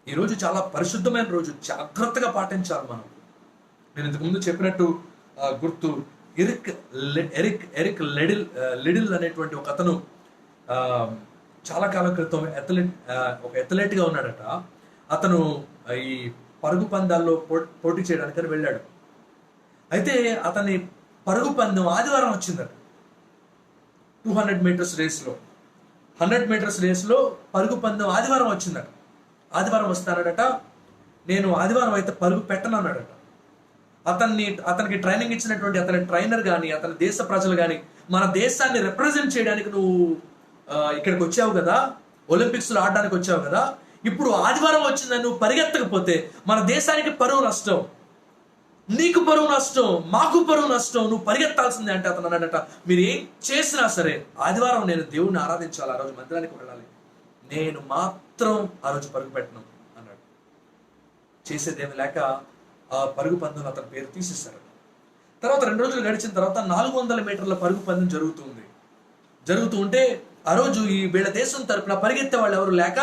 ఈరోజు చాలా పరిశుద్ధమైన రోజు, జాగ్రత్తగా పాటించాలి మనం. నేను ఇంతకుముందు చెప్పినట్టు గుర్తు, ఎరిక్ లిడిల్ అనేటువంటి ఒక అతను చాలా కాలం క్రితం ఒక ఎథ్లెట్గా ఉన్నాడట. అతను ఈ పరుగు పందాల్లో పోటీ చేయడానికని వెళ్ళాడు. అయితే అతని పరుగు పందెం ఆదివారం వచ్చిందట. 200 మీటర్స్ రేస్లో 100 మీటర్స్ రేస్లో పరుగు పందెం ఆదివారం వచ్చిందట. ఆదివారం వస్తానడట, నేను ఆదివారం అయితే పరుగు పెట్టనన్నాడట. అతనికి ట్రైనింగ్ ఇచ్చినటువంటి అతని ట్రైనర్ కానీ, అతని దేశ ప్రజలు కానీ, మన దేశాన్ని రిప్రజెంట్ చేయడానికి నువ్వు ఇక్కడికి వచ్చావు కదా, ఒలింపిక్స్లో ఆడడానికి వచ్చావు కదా, ఇప్పుడు ఆదివారం వచ్చిందని నువ్వు పరిగెత్తకపోతే మన దేశానికి పరువు నష్టం, నీకు పరువు నష్టం, మాకు పరువు నష్టం, నువ్వు పరిగెత్తాల్సిందే అంటే అతను అన్నాడట, మీరు ఏం చేసినా సరే ఆదివారం నేను దేవుణ్ణి ఆరాధించాలి, ఆ రోజు మందిరానికి వెళ్ళాలి, నేను మాత్రం ఆ రోజు పరుగు పెట్టను అన్నాడు. చేసేదేమి లేక ఆ పరుగు పందెం అతని పేరు తీసేశారు. తర్వాత 2 రోజులు గడిచిన తర్వాత 400 మీటర్ల పరుగు పందెం జరుగుతూ ఉంటే ఆ రోజు ఈ వీళ్ళ దేశం తరపున పరిగెత్తే వాళ్ళు ఎవరు లేక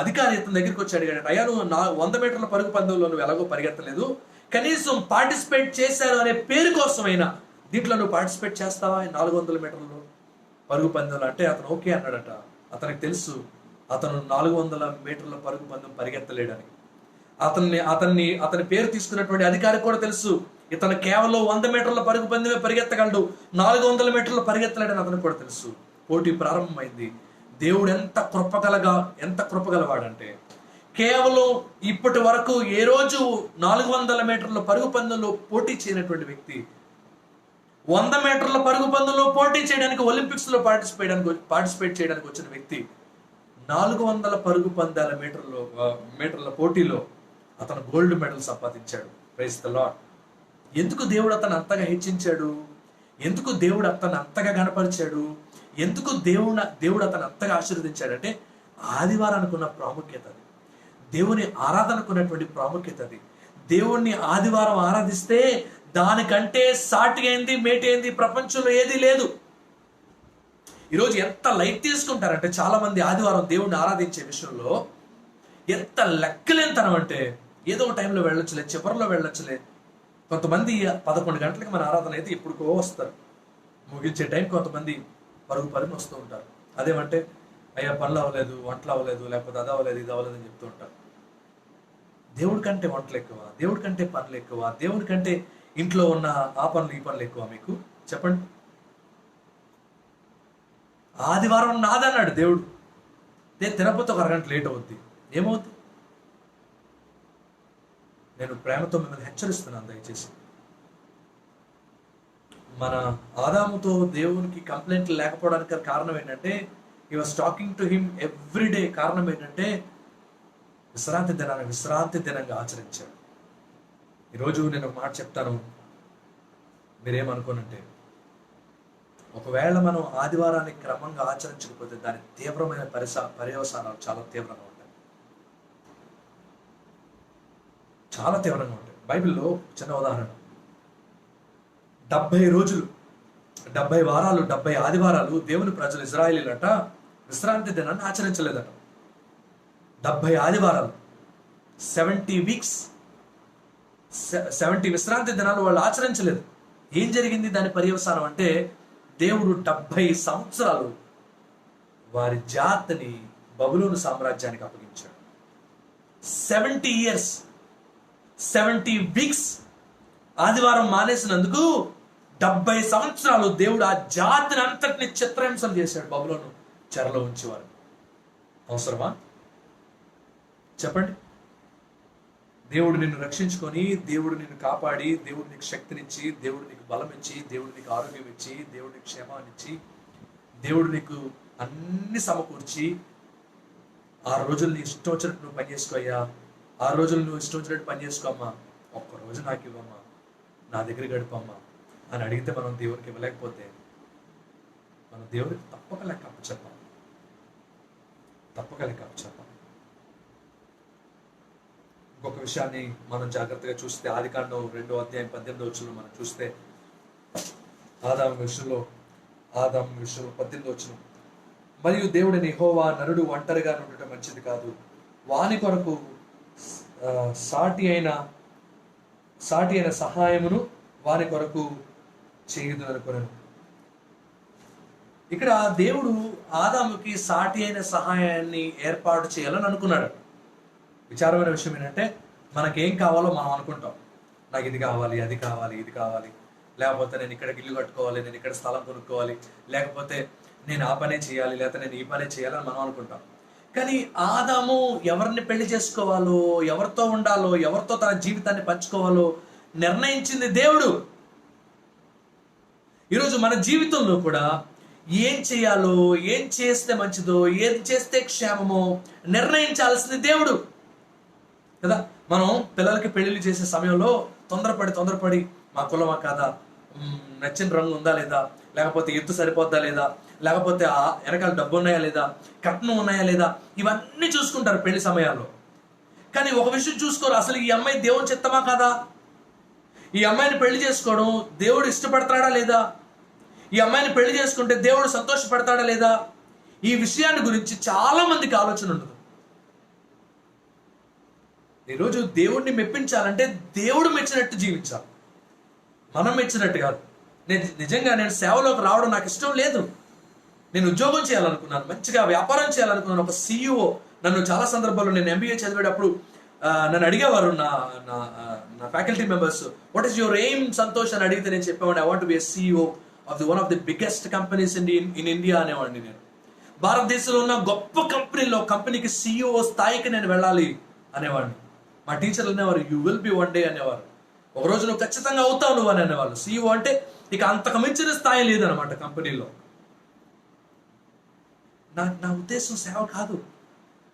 అధికారి ఇతని దగ్గరికి వచ్చి అడిగాడు, అయ్యా నువ్వు 100 మీటర్ల పరుగు పందెంలో నువ్వు ఎలాగో పరిగెత్తలేదు, కనీసం పార్టిసిపేట్ చేశారు అనే పేరు కోసమైనా దీంట్లో నువ్వు పార్టిసిపేట్ చేస్తావా 400 మీటర్లలో పరుగు పందెంలో అంటే అతను ఓకే అన్నాడట. అతనికి తెలుసు అతను 400 మీటర్ల పరుగు పందెం పరిగెత్తలేడని. అతని పేరు తీసుకున్నటువంటి అధికారికి కూడా తెలుసు ఇతను కేవలం 100 మీటర్ల పరుగు పందెమే పరిగెత్తగలడు, 400 మీటర్లు పరిగెత్తలేడని అతనికి కూడా తెలుసు. పోటీ ప్రారంభమైంది. దేవుడు ఎంత కృపగలవాడంటే కేవలం ఇప్పటి వరకు ఏ రోజు 400 మీటర్ల పరుగు పందెంలో పోటీ చేయనటువంటి వ్యక్తి 100 మీటర్ల పరుగు పందెంలో పోటీ చేయడానికి, ఒలింపిక్స్ లో పార్టిసిపేట్ చేయడానికి వచ్చిన వ్యక్తి 400 పరుగు పందాల మీటర్ల పోటీలో అతను గోల్డ్ మెడల్ సంపాదించాడు. Praise the lord. ఎందుకు దేవుడు అతను అంతగా హెచ్చించాడు? ఎందుకు దేవుడు అతను అంతగా గణపరిచాడు? ఎందుకు దేవుడు అతను అంతగా ఆశీర్వదించాడంటే ఆదివారానికి ఉన్న ప్రాముఖ్యత అది, దేవుని ఆరాధనకు ఉన్నటువంటి ప్రాముఖ్యత అది. దేవుణ్ణి ఆదివారం ఆరాధిస్తే దానికంటే సాటి అయింది, మేటి అయింది ప్రపంచంలో ఏదీ లేదు. ఈరోజు ఎంత లైట్ తీసుకుంటారంటే చాలా మంది ఆదివారం దేవుణ్ణి ఆరాధించే విషయంలో ఎంత లెక్కలేనితనం అంటే ఏదో ఒక టైంలో వెళ్ళొచ్చులే, చివరిలో వెళ్ళొచ్చులే. కొంతమంది 11 గంటలకి మన ఆరాధన అయితే ఇప్పుడుకో వస్తారు, ముగించే టైం కొంతమంది పరుగున వస్తూ ఉంటారు. అదేమంటే అయ్యా పనులు అవ్వలేదు, వంటలు అవ్వలేదు, లేకపోతే అది అవ్వలేదు, ఇది అవ్వలేదు అని చెప్తూ ఉంటారు. దేవుడి కంటే వంటలు ఎక్కువ, దేవుడి కంటే పనులు ఎక్కువ, దేవుడి కంటే ఇంట్లో ఉన్న ఆ పనులు ఈ పనులు ఎక్కువ మీకు? చెప్పండి. ఆదివారం నాదన్నాడు దేవుడు. నేను తినకపోతే ఒక అరగంట లేట్ అవుద్ది, ఏమవుద్ది? నేను ప్రేమతో మిమ్మల్ని హెచ్చరిస్తున్నాను, దయచేసి. మన ఆదాముతో దేవునికి కంప్లైంట్లు లేకపోవడానికి కారణం ఏంటంటే he was talking to him everyday. కారణం ఏంటంటే విశ్రాంతి దినాన్ని విశ్రాంతి దినంగా ఆచరించాడు. ఈరోజు నేను ఒక మాట చెప్తాను, మీరేమనుకోనంటే, ఒకవేళ మనం ఆదివారాన్ని క్రమంగా ఆచరించకపోతే దాని తీవ్రమైన పర్యవసానాలు చాలా తీవ్రంగా ఉంటాయి, చాలా తీవ్రంగా ఉంటాయి. బైబిల్లో చిన్న ఉదాహరణ, 70 రోజులు, 70 వారాలు, 70 ఆదివారాలు దేవుని ప్రజలు ఇజ్రాయేలీలట విశ్రాంతి దినాన్ని ఆచరించలేదట. 70 ఆదివారాలు, 70 వీక్స్, 70 విశ్రాంతి దినాలు వాళ్ళు ఆచరించలేదు. ఏం జరిగింది దాని పర్యవసానం అంటే, దేవుడు 70 సంవత్సరాలు వారి జాతిని బబులోను సామ్రాజ్యానికి అప్పగించాడు. 70 ఇయర్స్, 70 వీక్స్ ఆదివారం మానేసినందుకు 70 సంవత్సరాలు దేవుడు ఆ జాతిని అంతటిని చిత్రహింసలు చేశాడు, బబులోను చెరలో ఉంచేవారు. అవసరమా? చెప్పండి. దేవుడు నిన్ను రక్షించుకొని, దేవుడు నిన్ను కాపాడి, దేవుడు నీకు శక్తినిచ్చి, దేవుడు నీకు బలం ఇచ్చి, దేవుడు నీకు ఆరోగ్యం ఇచ్చి, దేవుడు నీకు క్షేమాన్నిచ్చి, దేవుడు నీకు అన్ని సమకూర్చి 6 రోజులు నీ ఇష్టం వచ్చినట్టు నువ్వు పని చేసుకోయ్యా, 6 రోజులు నువ్వు ఇష్టం వచ్చినట్టు పని చేసుకోమ్మా, ఒక్కరోజు నాకు ఇవ్వమ్మా, నా దగ్గర గడిపమ్మా అని అడిగితే మనం దేవునికి ఇవ్వలేకపోతే మనం దేవుడికి తప్పక లెక్క అప్పచెప్పాలి, తప్పక లెక్క అప్పచెప్పాలి. ఇంకొక విషయాన్ని మనం జాగ్రత్తగా చూస్తే, ఆదికాండం 2వ అధ్యాయం 18వ వచనం మనం చూస్తే, ఆదాము విషయంలో 18వ వచనం, మరియు దేవుడిని యెహోవా నరుడు ఒంటరిగా ఉండటం మంచిది కాదు, వాని కొరకు సాటి అయిన సహాయమును వాని కొరకు చేయదు అనుకున్నాను. ఇక్కడ దేవుడు ఆదాముకి సాటి అయిన సహాయాన్ని ఏర్పాటు చేయాలని అనుకున్నాడు. విచారమైన విషయం ఏంటంటే, మనకేం కావాలో మనం అనుకుంటాం. నాకు ఇది కావాలి, అది కావాలి, ఇది కావాలి, లేకపోతే నేను ఇక్కడ ఇల్లు కట్టుకోవాలి, నేను ఇక్కడ స్థలం కొనుక్కోవాలి, లేకపోతే నేను ఆ పనే చేయాలి, లేకపోతే నేను ఈ పనే చేయాలని మనం అనుకుంటాం. కానీ ఆదాము ఎవరిని పెళ్లి చేసుకోవాలో, ఎవరితో ఉండాలో, ఎవరితో తన జీవితాన్ని పంచుకోవాలో నిర్ణయించింది దేవుడు. ఈరోజు మన జీవితంలో కూడా ఏం చేయాలో, ఏం చేస్తే మంచిదో, ఏది చేస్తే క్షేమమో నిర్ణయించాల్సింది దేవుడు కదా. మనం పిల్లలకి పెళ్లిళ్ళు చేసే సమయంలో తొందరపడి మా కులమా కాదా, నచ్చిన రంగు ఉందా లేదా, లేకపోతే ఎత్తు సరిపోద్దా లేదా, లేకపోతే వెనకాల డబ్బు ఉన్నాయా లేదా, కట్నం ఉన్నాయా లేదా, ఇవన్నీ చూసుకుంటారు పెళ్లి సమయాల్లో. కానీ ఒక విషయం చూసుకోరు, అసలు ఈ అమ్మాయి దేవుని చిత్తమా కాదా, ఈ అమ్మాయిని పెళ్లి చేసుకోవడం దేవుడు ఇష్టపడతాడా లేదా, ఈ అమ్మాయిని పెళ్లి చేసుకుంటే దేవుడు సంతోషపడతాడా లేదా, ఈ విషయాన్ని గురించి చాలా మందికి ఆలోచన ఉండదు. ఈరోజు దేవుడిని మెప్పించాలంటే దేవుడు మెచ్చినట్టు జీవించాలి, మనం మెచ్చినట్టు కాదు. నిజంగా నేను సేవలోకి రావడం నాకు ఇష్టం లేదు. నేను ఉద్యోగం చేయాలనుకున్నాను, మంచిగా వ్యాపారం చేయాలనుకున్నాను. ఒక CEO నన్ను చాలా సందర్భాల్లో, నేను MBA చదివేటప్పుడు నన్ను అడిగేవారు నా faculty members, what is your aim Santosh అని అడిగితే నేను చెప్పేవాడిని, I want to be a CEO of one of the biggest companies in India అనేవాడిని. నేను భారతదేశంలో ఉన్న గొప్ప కంపెనీకి CEO స్థాయికి నేను వెళ్ళాలి అనేవాడిని. మా టీచర్లు అనేవారు, you will be one day అనేవారు, ఒకరోజు నువ్వు ఖచ్చితంగా అవుతావు నువ్వు అని అనేవాళ్ళు. CEO అంటే ఇక అంతకు మించిన స్థాయి లేదనమాట కంపెనీలో. నా ఉద్దేశం సేవ కాదు,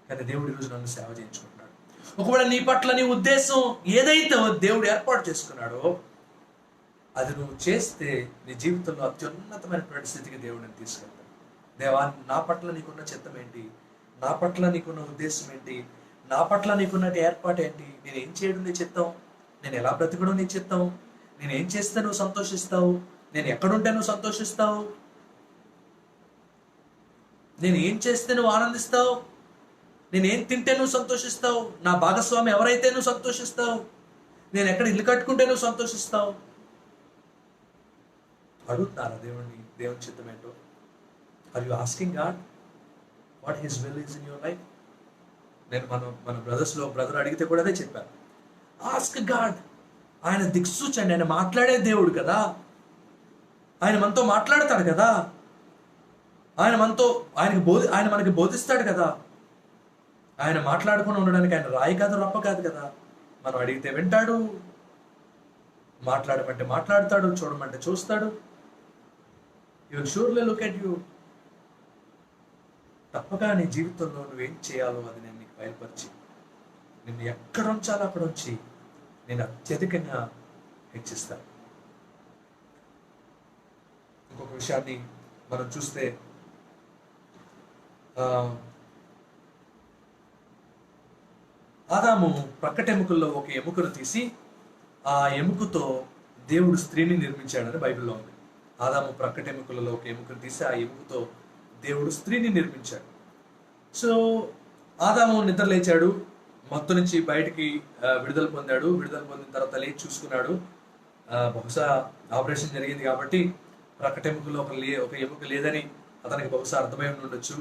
కానీ దేవుడు ఈరోజు నన్ను సేవ చేయించుకుంటున్నాడు. ఒకవేళ నీ పట్ల నీ ఉద్దేశం ఏదైతే దేవుడు ఏర్పాటు చేసుకున్నాడో అది నువ్వు చేస్తే నీ జీవితంలో అత్యున్నతమైనటువంటి స్థితికి దేవుడిని తీసుకెళ్తాడు. దేవా, నా పట్ల నీకున్న చిత్తం ఏంటి, నా పట్ల నీకున్న ఉద్దేశం ఏంటి, నా పట్ల నీకున్న ఏర్పాటు ఏంటి, నేను ఏం చేయడం నీ చిత్తం, నేను ఎలా బ్రతకడం నీ చిత్తం, నేను ఏం చేస్తే నువ్వు సంతోషిస్తావు, నేను ఎక్కడుంటే నువ్వు సంతోషిస్తావు, నేను ఏం చేస్తే నువ్వు ఆనందిస్తావు, నేనేం తింటే నువ్వు సంతోషిస్తావు? నా భాగస్వామి ఎవరైతే నువ్వు సంతోషిస్తావు? నేను ఎక్కడ ఇల్లు కట్టుకుంటే నువ్వు సంతోషిస్తావు? అడుగుతారా దేవుని చిత్తం ఏంటో? Are you asking God what his will is in your life? నేను మన బ్రదర్స్లో బ్రదర్ అడిగితే కూడా అదే చెప్పాను. Ask God. ఆయన దిక్సూచండి. ఆయన మాట్లాడే దేవుడు కదా. ఆయన మనతో మాట్లాడతాడు కదా. ఆయన మనకి బోధిస్తాడు కదా. ఆయన మాట్లాడుకుని ఉండడానికి ఆయన రాయి కాదు, రప్ప కాదు కదా. మనం అడిగితే వింటాడు, మాట్లాడమంటే మాట్లాడతాడు, చూడమంటే చూస్తాడు. You will surely look at you. తప్పక నీ జీవితంలో నువ్వేం చేయాలో అది నేను నీకు బయలుపరిచి నిన్ను ఎక్కడ ఉంచాలో అక్కడ ఉంచి నేను అత్యధికంగా హెచ్చిస్తాను. ఇంకొక విషయాన్ని మనం చూస్తే ఆదాము ప్రక్కటెముకల్లో ఒక ఎముకను తీసి ఆ ఎముకతో దేవుడు స్త్రీని నిర్మించాడని బైబిల్లో ఉంది. ఆదాము ప్రక్కటెముకలలో ఒక ఎముకను తీసి ఆ ఎముకతో దేవుడు స్త్రీని నిర్మించాడు. సో ఆదాము నిద్ర లేచాడు, మత్తు నుంచి బయటికి విడుదల పొందాడు. విడుదల పొందిన తర్వాత లేచి చూసుకున్నాడు. బహుశా ఆపరేషన్ జరిగింది కాబట్టి ప్రక్కటెముకలో ఒక ఎముక లేదని అతనికి బహుశా అర్థమై ఉండొచ్చు,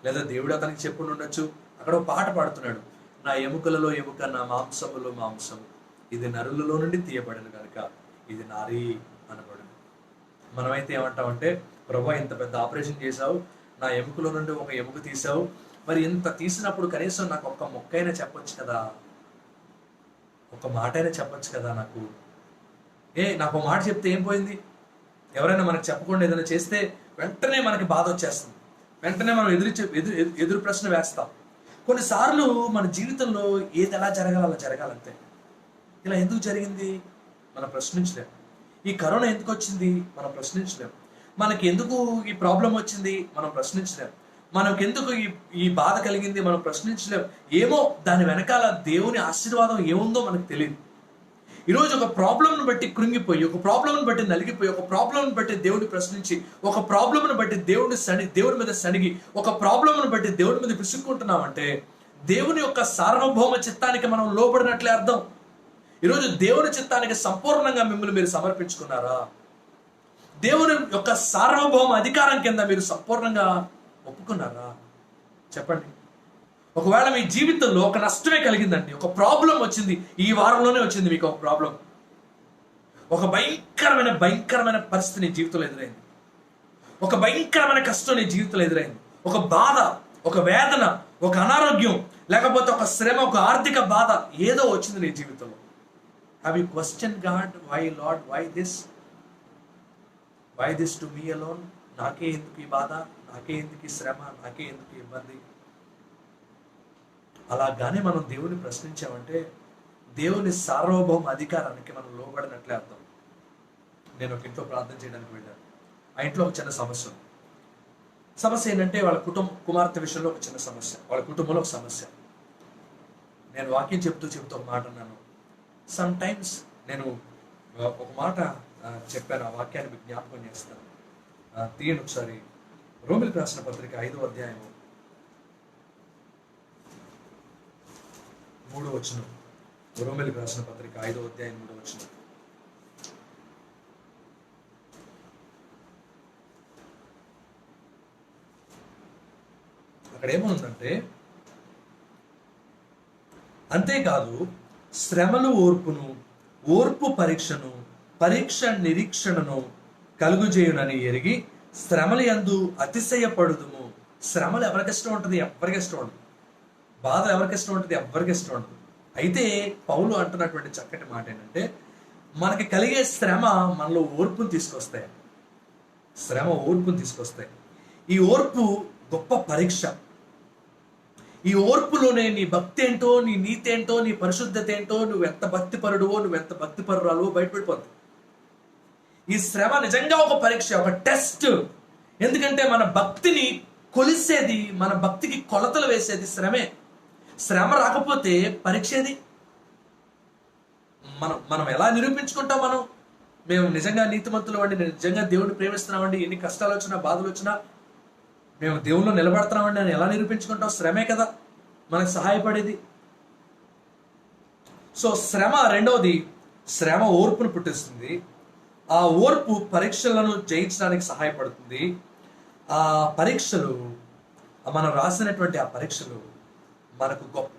లేదా దేవుడు అతనికి చెప్పుండి ఉండొచ్చు. అక్కడ ఒక పాట పాడుతున్నాడు, నా ఎముకలలో ఎముక, నా మాంసములో మాంసం, ఇది నరులలో నుండి తీయబడిన కనుక ఇది నారీ అనబడింది. మనమైతే ఏమంటామంటే, ప్రభా ఇంత పెద్ద ఆపరేషన్ చేశావు, నా ఎముకలో నుండి ఒక ఎముక తీసావు, మరి ఇంత తీసినప్పుడు కనీసం నాకు ఒక్క మొక్కైనా చెప్పొచ్చు కదా, ఒక మాట అయినా చెప్పొచ్చు కదా నాకు. నాకు ఒక మాట చెప్తే ఏం పోయింది? ఎవరైనా మనకు చెప్పకుండా ఏదైనా చేస్తే వెంటనే మనకి బాధ వచ్చేస్తుంది, వెంటనే మనం ఎదురు ప్రశ్న వేస్తాం. కొన్నిసార్లు మన జీవితంలో ఏది ఎలా జరగాలి అలా జరగాలంతే. ఇలా ఎందుకు జరిగింది మనం ప్రశ్నించలేం. ఈ కరోనా ఎందుకు వచ్చింది మనం ప్రశ్నించలేం. మనకి ఎందుకు ఈ ప్రాబ్లం వచ్చింది మనం ప్రశ్నించలేం. మనకెందుకు ఈ బాధ కలిగింది మనం ప్రశ్నించలేం. ఏమో దాని వెనకాల దేవుని ఆశీర్వాదం ఏముందో మనకు తెలియదు. ఈరోజు ఒక ప్రాబ్లంను బట్టి కృంగిపోయి, ఒక ప్రాబ్లంను బట్టి నలిగిపోయి, ఒక ప్రాబ్లంను బట్టి దేవుడిని ప్రశ్నించి, ఒక ప్రాబ్లంను బట్టి దేవుడి మీద సనిగి, ఒక ప్రాబ్లంను బట్టి దేవుడి మీద విసుక్కుంటున్నామంటే దేవుని యొక్క సార్వభౌమ చిత్తానికి మనం లోబడినట్లే అర్థం. ఈరోజు దేవుని చిత్తానికి సంపూర్ణంగా మిమ్మల్ని మీరు సమర్పించుకున్నారా? దేవుని యొక్క సార్వభౌమ అధికారం కింద మీరు సంపూర్ణంగా ఒప్పుకున్నారా? చెప్పండి. ఒకవేళ మీ జీవితంలో ఒక నష్టమే కలిగిందండి, ఒక ప్రాబ్లం వచ్చింది, ఈ వారంలోనే వచ్చింది మీకు ఒక ప్రాబ్లం, ఒక భయంకరమైన పరిస్థితి నీ జీవితంలో ఎదురైంది, ఒక భయంకరమైన కష్టం నీ జీవితంలో ఎదురైంది, ఒక బాధ, ఒక వేదన, ఒక అనారోగ్యం, లేకపోతే ఒక శ్రమ, ఒక ఆర్థిక బాధ ఏదో వచ్చింది నీ జీవితంలో. Have you question God, why lord, why this to me alone? నాకే ఎందుకు ఈ బాధ, నాకే ఎందుకు ఈ శ్రమ, నాకే ఎందుకు ఇబ్బంది? అలాగానే మనం దేవుని ప్రశ్నించామంటే దేవుని సార్వభౌమ అధికారానికి మనం లోబడినట్లే అర్థం. నేను ఒక ఇంట్లో ప్రార్థన చేయడానికి వెళ్ళాను. ఆ ఇంట్లో ఒక చిన్న సమస్య ఏంటంటే వాళ్ళ కుమార్తె విషయంలో ఒక చిన్న సమస్య, వాళ్ళ కుటుంబంలో ఒక సమస్య. నేను వాక్యం చెప్తూ ఒక మాట అన్నాను. సమ్ టైమ్స్ నేను ఒక మాట చెప్పాను, ఆ వాక్యాన్ని మీకు జ్ఞాపకం చేస్తాను. తీయండి ఒకసారి. రోమిలికి రాసిన పత్రిక 5వ అధ్యాయం 3వ వచనం. రోమిలికి రాసిన పత్రిక 5వ అధ్యాయం 3వ వచనం. అక్కడ ఏముందంటే, అంతేకాదు శ్రమలు ఓర్పును, ఓర్పు పరీక్షను, పరీక్ష నిరీక్షణను కలుగుజేయునని ఎరిగి శ్రమలు యందు అతిశయపడుదుము. శ్రమలు ఎవరికి ఇష్టం ఉంటుంది? ఎవరికి ఇష్టం ఉండదు. బాధ ఎవరికి ఇష్టం ఉంటుంది? ఎవరికి ఇష్టం ఉండదు. అయితే పౌలు అంటున్నటువంటి చక్కటి మాట ఏంటంటే, మనకి కలిగే శ్రమ మనలో ఓర్పును తీసుకొస్తాయి. శ్రమ ఓర్పును తీసుకొస్తాయి. ఈ ఓర్పు గొప్ప పరీక్ష. ఈ ఓర్పులోనే నీ భక్తి ఏంటో, నీ నీతి ఏంటో, నీ పరిశుద్ధత ఏంటో, నువ్వు ఎంత భక్తిపరుడువో, నువ్వు ఎంత భక్తిపరురాలువో బయటపడిపోతుంది. ఈ శ్రమ నిజంగా ఒక పరీక్ష, ఒక టెస్ట్. ఎందుకంటే మన భక్తిని కొలిసేది, మన భక్తికి కొలతలు వేసేది శ్రమే. శ్రమ రాకపోతే పరీక్ష ఏది? మనం ఎలా నిరూపించుకుంటాం? మేము నిజంగా నీతిమంతులు అండి, నిజంగా దేవుడిని ప్రేమిస్తున్నామండి, ఎన్ని కష్టాలు వచ్చినా బాధలు వచ్చినా మేము దేవుళ్ళు నిలబడుతున్నామండి అని ఎలా నిరూపించుకుంటాం? శ్రమే కదా. మనకు సహాయపడేది. సో శ్రమ, రెండవది శ్రమ ఓర్పును పుట్టిస్తుంది. ఆ ఓర్పు పరీక్షలను జయించడానికి సహాయపడుతుంది. ఆ పరీక్షలు, మనం రాసినటువంటి ఆ పరీక్షలు మనకు గొప్ప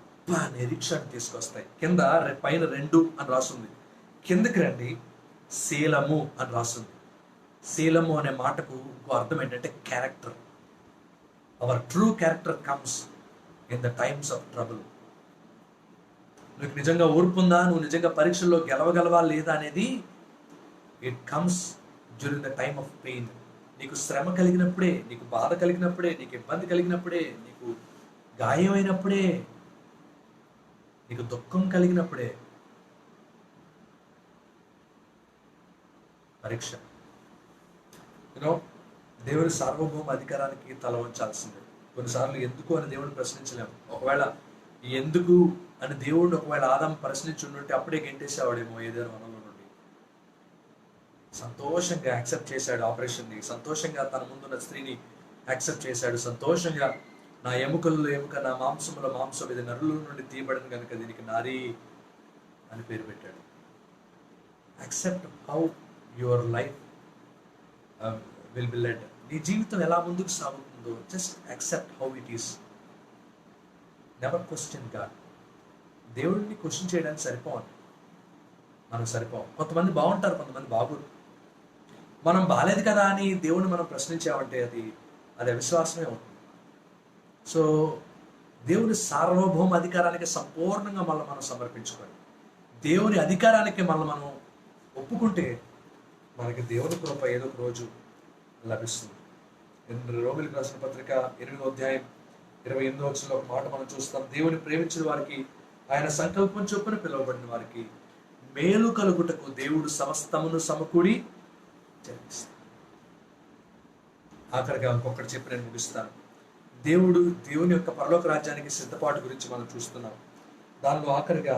నిరీక్షణ తీసుకొస్తాయి. కింద పైన 2 అని రాస్తుంది, కిందకి రండి శీలము అని రాస్తుంది. శీలము అనే మాటకు ఇంకో అర్థం ఏంటంటే character. Hour true character comes in the times of trouble. నీకు నిజంగా ఓర్పు ఉందా, నువ్వు నిజంగా పరీక్షల్లో గెలవగలవా లేదా అనేది it comes during the time of pain. నీకు శ్రమ కలిగినప్పుడే, నీకు బాధ కలిగినప్పుడే, నీకు ఇబ్బంది కలిగినప్పుడే, నీకు గాయమైనప్పుడే, నీకు దుఃఖం కలిగినప్పుడే పరీక్ష. యూనో, దేవుడి సార్వభౌమ అధికారానికి తల వంచాల్సిందే. కొన్నిసార్లు ఎందుకు అని దేవుడిని ప్రశ్నించలేము. ఒకవేళ ఎందుకు అని దేవుడిని ఒకవేళ ఆదాము ప్రశ్నించి ఉంటే అప్పుడే గెంటేసేవాడేమో ఏదైనా వనంలో నుండి. సంతోషంగా యాక్సెప్ట్ చేశాడు ఆపరేషన్ని, సంతోషంగా తన ముందున్న స్త్రీని యాక్సెప్ట్ చేశాడు, సంతోషంగా నా ఎముకల్లో ఎముక, నా మాంసముల మాంసం, ఇది నరుల నుండి తీయబడిన కనుక దీనికి నారీ అని పేరు పెట్టాడు. Accept how your life will be led. నీ జీవితం ఎలా ముందుకు సాగుతుందో just accept how it is. Never question God. దేవుడిని క్వశ్చన్ చేయడానికి సరిపోవాలి, మనం సరిపోం. కొంతమంది బాగుంటారు, కొంతమంది బాగురు. మనం బాలేదు కదా అని దేవుడిని మనం ప్రశ్నించామంటే అది అవిశ్వాసమే అవుతుంది. సో దేవుని సార్వభౌమ అధికారానికి సంపూర్ణంగా మనం సమర్పించుకోవాలి. దేవుని అధికారానికి మనం ఒప్పుకుంటే మనకి దేవుని కృప ఏదో ఒక రోజు లభిస్తుంది. రోమిలికి రాసిన పత్రిక 8వ అధ్యాయం 28వ వచనంలో ఒక మాట మనం చూస్తాం. దేవుని ప్రేమించిన వారికి, ఆయన సంకల్పం చొప్పున పిలువబడిన వారికి మేలు కలుగుటకు దేవుడు సమస్తమును సమకూడి జరిగిస్తాడు. ఆఖరిగా ఇంకొకటి చెప్పి నేను ముగిస్తాను. దేవుని యొక్క పరలోక రాజ్యానికి సిద్ధపాటు గురించి మనం చూస్తున్నాం. దానిలో ఆఖరిగా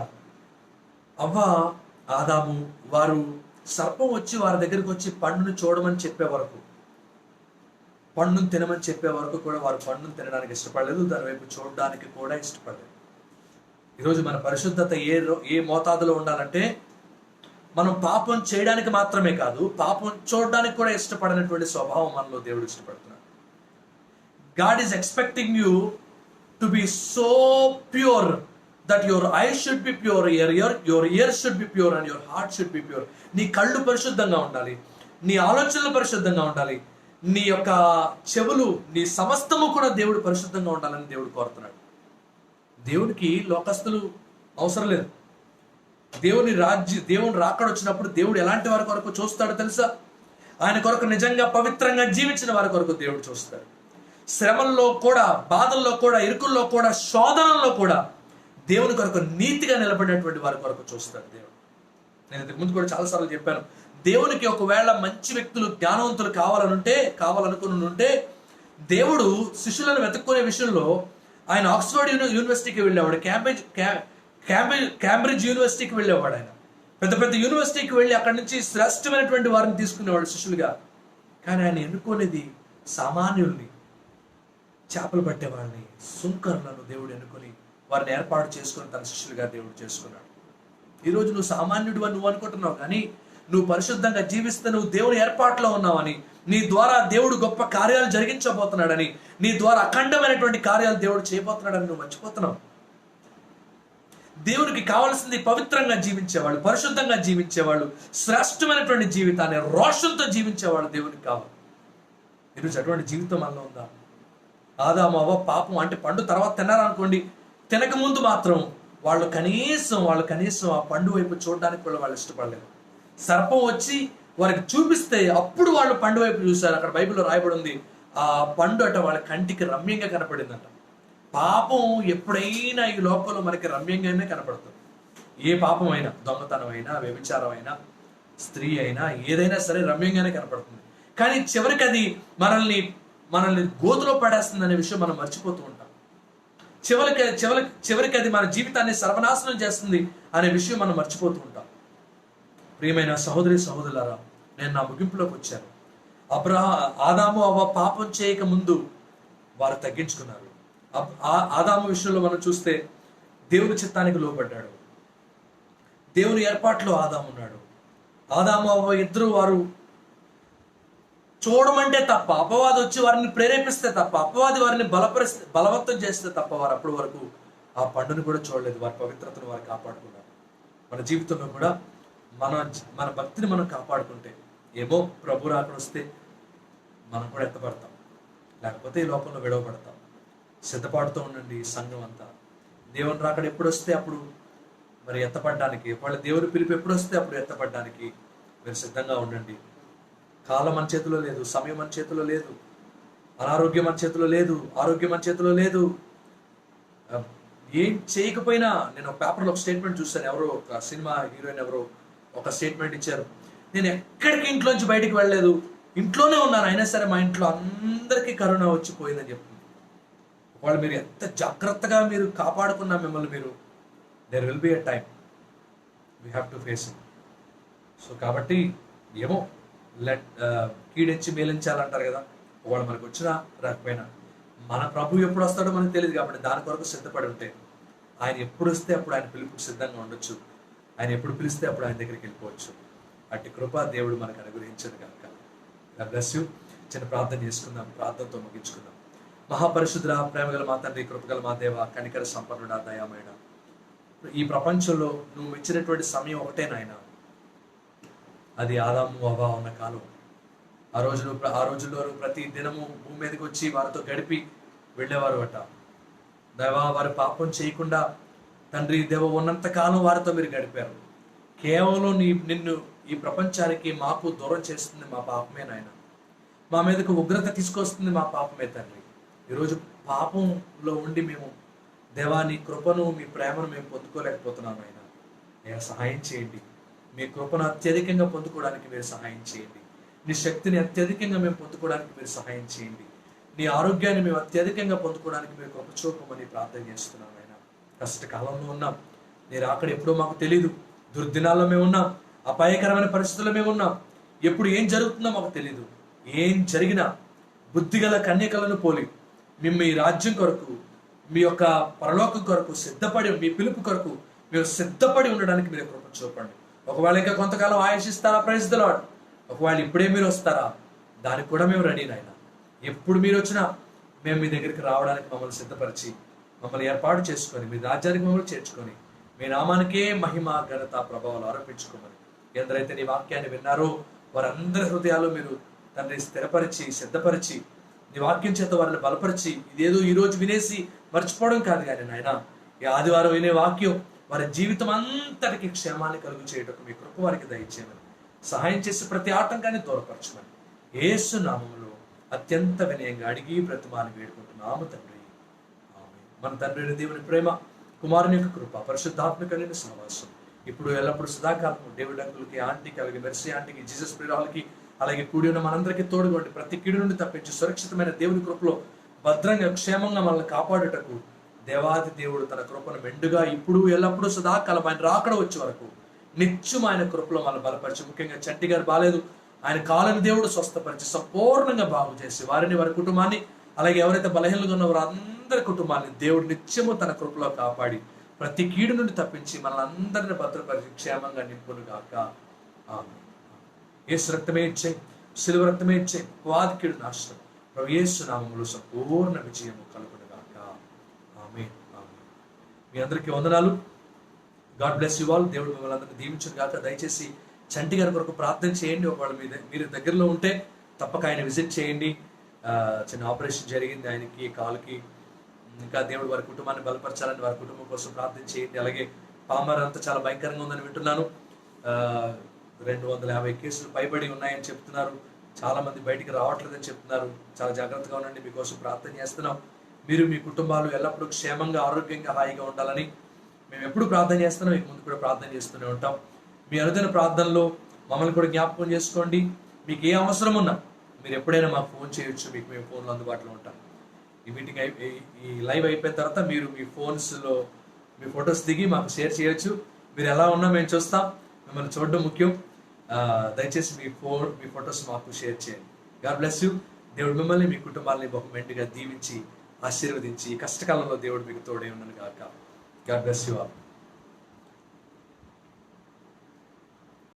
అవ్వ, ఆదాము వారు సర్పం వచ్చి వారి దగ్గరికి వచ్చి పండును చూడమని చెప్పే వరకు, పండును తినమని చెప్పే వరకు కూడా వారు పండును తినడానికి ఇష్టపడలేదు, దాని వైపు చూడడానికి కూడా ఇష్టపడలేదు. ఈరోజు మన పరిశుద్ధత ఏ మోతాదులో ఉండాలంటే, మనం పాపం చేయడానికి మాత్రమే కాదు, పాపం చూడడానికి కూడా ఇష్టపడినటువంటి స్వభావం మనలో దేవుడు ఇష్టపడుతున్నాడు. God is expecting you to be so pure that your eyes should be pure, your ears should be pure and your heart should be pure. నీ కళ్ళు పరిశుద్ధంగా ఉండాలి, నీ ఆలోచనలు పరిశుద్ధంగా ఉండాలి, నీ యొక్క చెవులు, నీ సమస్తము కూడా దేవుడు పరిశుద్ధంగా ఉండాలని దేవుడు కోరుతున్నాడు. దేవునికి లోకస్తులు అవసరం లేదు. దేవుని రాకడ వచ్చినప్పుడు దేవుడు ఎలాంటి వారి కొరకు చూస్తాడో తెలుసా? ఆయన కొరకు నిజంగా పవిత్రంగా జీవించిన వారి కొరకు దేవుడు చూస్తాడు. శ్రమల్లో కూడా, బాధల్లో కూడా, ఇరుకుల్లో కూడా, శోధనల్లో కూడా దేవుని కొరకు నీతిగా నిలబడినటువంటి వారి కొరకు చూస్తాడు దేవుడు. నేను ఇంతకు ముందు కూడా చాలాసార్లు చెప్పాను, దేవునికి ఒకవేళ మంచి వ్యక్తులు, జ్ఞానవంతులు కావాలనుకుని ఉంటే దేవుడు శిష్యులను వెతుక్కునే విషయంలో ఆయన ఆక్స్ఫర్డ్ యూనివర్సిటీకి వెళ్ళేవాడు, క్యాంబ్రిడ్జ్ యూనివర్సిటీకి వెళ్ళేవాడు. ఆయన పెద్ద పెద్ద యూనివర్సిటీకి వెళ్ళి అక్కడి నుంచి శ్రేష్టమైనటువంటి వారిని తీసుకునేవాడు శిష్యులుగా. కానీ ఆయన ఎన్నుకునేది సామాన్యుల్ని, చేపలు పట్టేవాడిని, సుంకరులను దేవుడు ఎన్నుకొని వారిని ఏర్పాటు చేసుకొని తన శిష్యులుగా దేవుడు చేసుకున్నాడు. ఈరోజు నువ్వు సామాన్యుడు అని నువ్వు అనుకుంటున్నావు, కానీ నువ్వు పరిశుద్ధంగా జీవిస్తే నువ్వు దేవుని ఏర్పాటులో ఉన్నావని, నీ ద్వారా దేవుడు గొప్ప కార్యాలు జరిగించబోతున్నాడని, నీ ద్వారా అఖండమైనటువంటి కార్యాలు దేవుడు చేయబోతున్నాడని నువ్వు మర్చిపోతున్నావు. దేవునికి కావాల్సింది పవిత్రంగా జీవించేవాళ్ళు, పరిశుద్ధంగా జీవించేవాళ్ళు, శ్రేష్టమైనటువంటి జీవితాన్ని రోషంతో జీవించేవాళ్ళు దేవునికి కావాలి. ఈరోజు అటువంటి జీవితం మనలో ఉందా? ఆదాము అవ్వ పాపం అంటే పండు తర్వాత తిన్నారనుకోండి, తినక ముందు మాత్రం వాళ్ళు కనీసం ఆ పండు వైపు చూడడానికి కూడా వాళ్ళు ఇష్టపడలేదు. సర్పం వచ్చి వారికి చూపిస్తే అప్పుడు వాళ్ళు పండు వైపు చూశారు. అక్కడ బైబిల్లో రాయబడి ఉంది, ఆ పండు అట వాళ్ళ కంటికి రమ్యంగా కనపడిందంట. పాపం ఎప్పుడైనా ఈ లోకంలో మనకి రమ్యంగానే కనపడుతుంది. ఏ పాపం అయినా, దొంగతనం అయినా, వ్యభిచారం అయినా, స్త్రీ అయినా, ఏదైనా సరే రమ్యంగానే కనపడుతుంది. కానీ చివరికి అది మనల్ని గోతులో పడేస్తుంది అనే విషయం మనం మర్చిపోతూ ఉంటాం. చివరికి అది మన జీవితాన్ని సర్వనాశనం చేస్తుంది అనే విషయం మనం మర్చిపోతూ ఉంటాం. ప్రియమైన సహోదరులారా, నేను నా ముగింపులోకి వచ్చాను. ఆదాము అవ్వ పాపం చేయక ముందు వారు తగ్గించుకున్నారు. ఆదాము విషయంలో మనం చూస్తే దేవుని చిత్తానికి లోబడ్డాడు. దేవుని ఏర్పాట్లో ఆదాము ఉన్నాడు. ఆదాము అవ్వ ఇద్దరు వారు చూడమంటే తప్ప, అపవాది వచ్చి వారిని ప్రేరేపిస్తే తప్ప, అపవాది వారిని బలవంతం చేస్తే తప్ప వారు అప్పటి వరకు ఆ పండును కూడా చూడలేదు. వారి పవిత్రతను వారు కాపాడుకున్నారు. మన జీవితంలో కూడా మన భక్తిని మనం కాపాడుకుంటే ఏమో ప్రభు రాకడ వస్తే మనం కూడా ఎత్తపడతాం, లేకపోతే ఈ లోకంలో విడవబడతాం. సిద్ధపాటుతో ఉండండి ఈ సంఘం అంతా. దేవుని రాకడ ఎప్పుడు వస్తే అప్పుడు మరి ఎత్తపడడానికి, వాళ్ళ దేవుని పిలుపు ఎప్పుడు వస్తే అప్పుడు ఎత్తపడడానికి మీరు సిద్ధంగా ఉండండి. కాలం మన చేతిలో లేదు, సమయం మన చేతిలో లేదు, అనారోగ్యం మన చేతిలో లేదు, ఆరోగ్యం మన చేతిలో లేదు. ఏం చేయకపోయినా, నేను ఒక పేపర్లో ఒక స్టేట్మెంట్ చూస్తాను, ఎవరో ఒక సినిమా హీరోయిన్ ఎవరో ఒక స్టేట్మెంట్ ఇచ్చారు, నేను ఎక్కడికి ఇంట్లోంచి బయటికి వెళ్ళలేదు, ఇంట్లోనే ఉన్నాను, అయినా సరే మా ఇంట్లో అందరికీ కరోనా వచ్చిపోయిందని చెప్తుంది. వాళ్ళు మీరు ఎంత జాగ్రత్తగా మీరు కాపాడుకున్నా మిమ్మల్ని మీరు, there will be a time we have to face it. So కాబట్టి ఏమో కీడించి మేలించాలంటారు కదా, వాళ్ళు మనకు వచ్చినా రాకపోయినా మన ప్రభు ఎప్పుడు వస్తాడో మనకు తెలియదు. కాబట్టి దాని కొరకు సిద్ధపడి ఉంటే ఆయన ఎప్పుడు వస్తే అప్పుడు ఆయన పిలుపుకి సిద్ధంగా ఉండొచ్చు. ఆయన ఎప్పుడు పిలిస్తే అప్పుడు ఆయన దగ్గరికి వెళ్ళిపోవచ్చు. అట్టి కృప దేవుడు మనకు అనుగ్రహించదు కనుక God bless you. చిన్న ప్రార్థన చేసుకుందాం, ప్రార్థనతో ముగించుకుందాం. మహాపరిశుద్ధుడా, ప్రేమగల మా తండ్రి, కృపగల మా దేవ, కనికర సంపన్నుడా, దయామయుడ, ఈ ప్రపంచంలో నువ్వు ఇచ్చినటువంటి సమయం ఒకటే నాయన, అది ఆదాము అవ్వ ఉన్న కాలం. ఆ రోజుల్లో ప్రతి దినము భూమి మీదకి వచ్చి వారితో గడిపి వెళ్ళేవారు అట. దేవా, వారి పాపం చేయకుండా తండ్రి దేవ ఉన్నంత కాలం వారితో మీరు గడిపారు. కేవలం నిన్ను ఈ ప్రపంచానికి మాకు దూరం చేస్తుంది మా పాపమే నాయన. మా మీదకు ఉగ్రత తీసుకొస్తుంది మా పాపమే తండ్రి. ఈరోజు పాపంలో ఉండి మేము దేవా నీ కృపను, మీ ప్రేమను మేము పొందుకోలేకపోతున్నాం ఆయన. నేను సహాయం చేయండి. మీ కృపను అత్యధికంగా పొందుకోవడానికి మీరు సహాయం చేయండి. నీ శక్తిని అత్యధికంగా మేము పొందుకోవడానికి మీరు సహాయం చేయండి. నీ ఆరోగ్యాన్ని మేము అత్యధికంగా పొందుకోవడానికి మీరు కృప చూపమని ప్రార్థన చేస్తున్నాం ఆయన. కష్టకాలంలో ఉన్నాం, మీరు అక్కడ ఎప్పుడో మాకు తెలీదు. దుర్దినాల్లో మేము ఉన్నాం, అపాయకరమైన పరిస్థితుల్లో మేము ఉన్నాం. ఎప్పుడు ఏం జరుగుతుందో మాకు తెలీదు. ఏం జరిగినా బుద్ధిగల కన్యకలను పోలి మేము మీ రాజ్యం కొరకు, మీ యొక్క పరలోకం కొరకు సిద్ధపడి, మీ పిలుపు కొరకు మేము సిద్ధపడి ఉండడానికి మీరు కృప చూపండి. ఒకవేళ ఇంకా కొంతకాలం ఆయుషిస్తారా, ప్రైజ్ ది లార్డ్. ఒకవేళ ఇప్పుడే మీరు వస్తారా, దానికి కూడా మేము రెడీ నాయన. ఎప్పుడు మీరు వచ్చినా మేము మీ దగ్గరికి రావడానికి మమ్మల్ని సిద్ధపరిచి, మమ్మల్ని ఏర్పాటు చేసుకొని, మీ రాజ్యానికి మమ్మల్ని చేర్చుకొని, మీ నామానికే మహిమ, ఘనత, ప్రభావాలు ఆరోపించుకోమని ఎందరైతే నీ వాక్యాన్ని విన్నారో వారందరి హృదయాలు మీరు తండ్రి స్థిరపరిచి, సిద్ధపరిచి, నీ వాక్యం చేత వారిని బలపరిచి, ఇదేదో ఈ రోజు వినేసి మర్చిపోవడం కాదు కానీ నాయన, ఈ ఆదివారం వినే వాక్యం వారి జీవితం అంతటికి క్షేమాన్ని కలుగు చేయటకు మీ కృప వారికి దయచేయమని, సహాయం చేసి ప్రతి ఆటంకాన్ని దూరపరచమని యేసు నామములో అత్యంత వినయంగా అడిగి బ్రతిమాలి వేడుకుంటున్నాము తండ్రి. ఆమేన్. మన తండ్రి దేవుని ప్రేమ, కుమారుని యొక్క కృప, పరిశుద్ధాత్మ కలిగిన సహవాసం ఇప్పుడు ఎల్లప్పుడు సదాకాలం డేవిడ్ అంకుల్కి, ఆంటీకి, అలాగే మెర్సీ ఆంటీకి, జీసస్ ప్రియురాలకి, అలాగే కూడి ఉన్న మనందరికీ తోడుగొండి ప్రతి కీడు నుండి తప్పించి సురక్షితమైన దేవుని కృపలో భద్రంగా క్షేమంగా మనల్ని కాపాడుటకు దేవాది దేవుడు తన కృపను మెండుగా ఇప్పుడు ఎల్లప్పుడూ సదాకాలం ఆయన రాకడ వచ్చే వరకు నిత్యం ఆయన కృపలో మనల్ని బలపరిచి, ముఖ్యంగా చంటి గారు బాలేదు, ఆయన కాలని దేవుడు స్వస్థపరిచి సంపూర్ణంగా బాగు చేసి వారిని, వారి కుటుంబాన్ని, అలాగే ఎవరైతే బలహీనంగా ఉన్నారో అందరి కుటుంబాన్ని దేవుడు నిత్యము తన కృపలో కాపాడి ప్రతి కీడు నుండి తప్పించి మనల్ని అందరిని భద్రపరిచి క్షేమంగా నింపును గాక. ఆమేన్. యేసు రక్తమే ఇచ్చే, సిలువ రక్తమే ఇచ్చే వాది కీడు నాశనం ప్రభు యేసు నామములో సంపూర్ణ విజయము కలుగును గాక. ఆమేన్. ఆమేన్. మీ అందరికీ వందనాలు. God bless you all. దేవుడు మిమ్మల్ని అందరినీ దీవించును గాక. దయచేసి చంటి గారి కొరకు ప్రార్థన చేయండి. ఒకవేళ మీరు దగ్గరలో ఉంటే తప్పక ఆయన విజిట్ చేయండి. చిన్న ఆపరేషన్ జరిగింది ఆయనకి, కాలుకి. ఇంకా దేవుడు వారి కుటుంబాన్ని బలపరచాలని వారి కుటుంబం కోసం ప్రార్థన చేయండి. అలాగే పామర్ అంతా చాలా భయంకరంగా ఉందని వింటున్నాను. 250 కేసులు పైబడి ఉన్నాయని చెప్తున్నారు. చాలా మంది బయటికి రావట్లేదని చెప్తున్నారు. చాలా జాగ్రత్తగా ఉండండి. మీకోసం ప్రార్థన చేస్తున్నాం. మీరు, మీ కుటుంబాలు ఎల్లప్పుడూ క్షేమంగా, ఆరోగ్యంగా, హాయిగా ఉండాలని మేము ఎప్పుడు ప్రార్థన చేస్తున్నాం. మీకు ముందు కూడా ప్రార్థన చేస్తూనే ఉంటాం. మీ అనుదిన ప్రార్థనలో మమ్మల్ని కూడా జ్ఞాపకం చేసుకోండి. మీకు ఏ అవసరం ఉన్నా మీరు ఎప్పుడైనా మాకు ఫోన్ చేయొచ్చు. మీకు మేము ఫోన్లో అందుబాటులో ఉంటాం. ఈ మీటింగ్ ఈ లైవ్ అయిపోయిన తర్వాత మీరు మీ ఫోన్స్లో మీ ఫొటోస్ దిగి మాకు షేర్ చేయొచ్చు. మీరు ఎలా ఉన్నా మేము చూస్తాం. మిమ్మల్ని చూడడం ముఖ్యం. దయచేసి మీ ఫొటోస్ మాకు షేర్ చేయండి. God bless you. దేవుడు మిమ్మల్ని, మీ కుటుంబాలని బహు మెండుగా దీవించి ఆశీర్వదించి ఈ కష్టకాలంలో దేవుడు మీకు తోడే ఉండను గాక. God bless you all.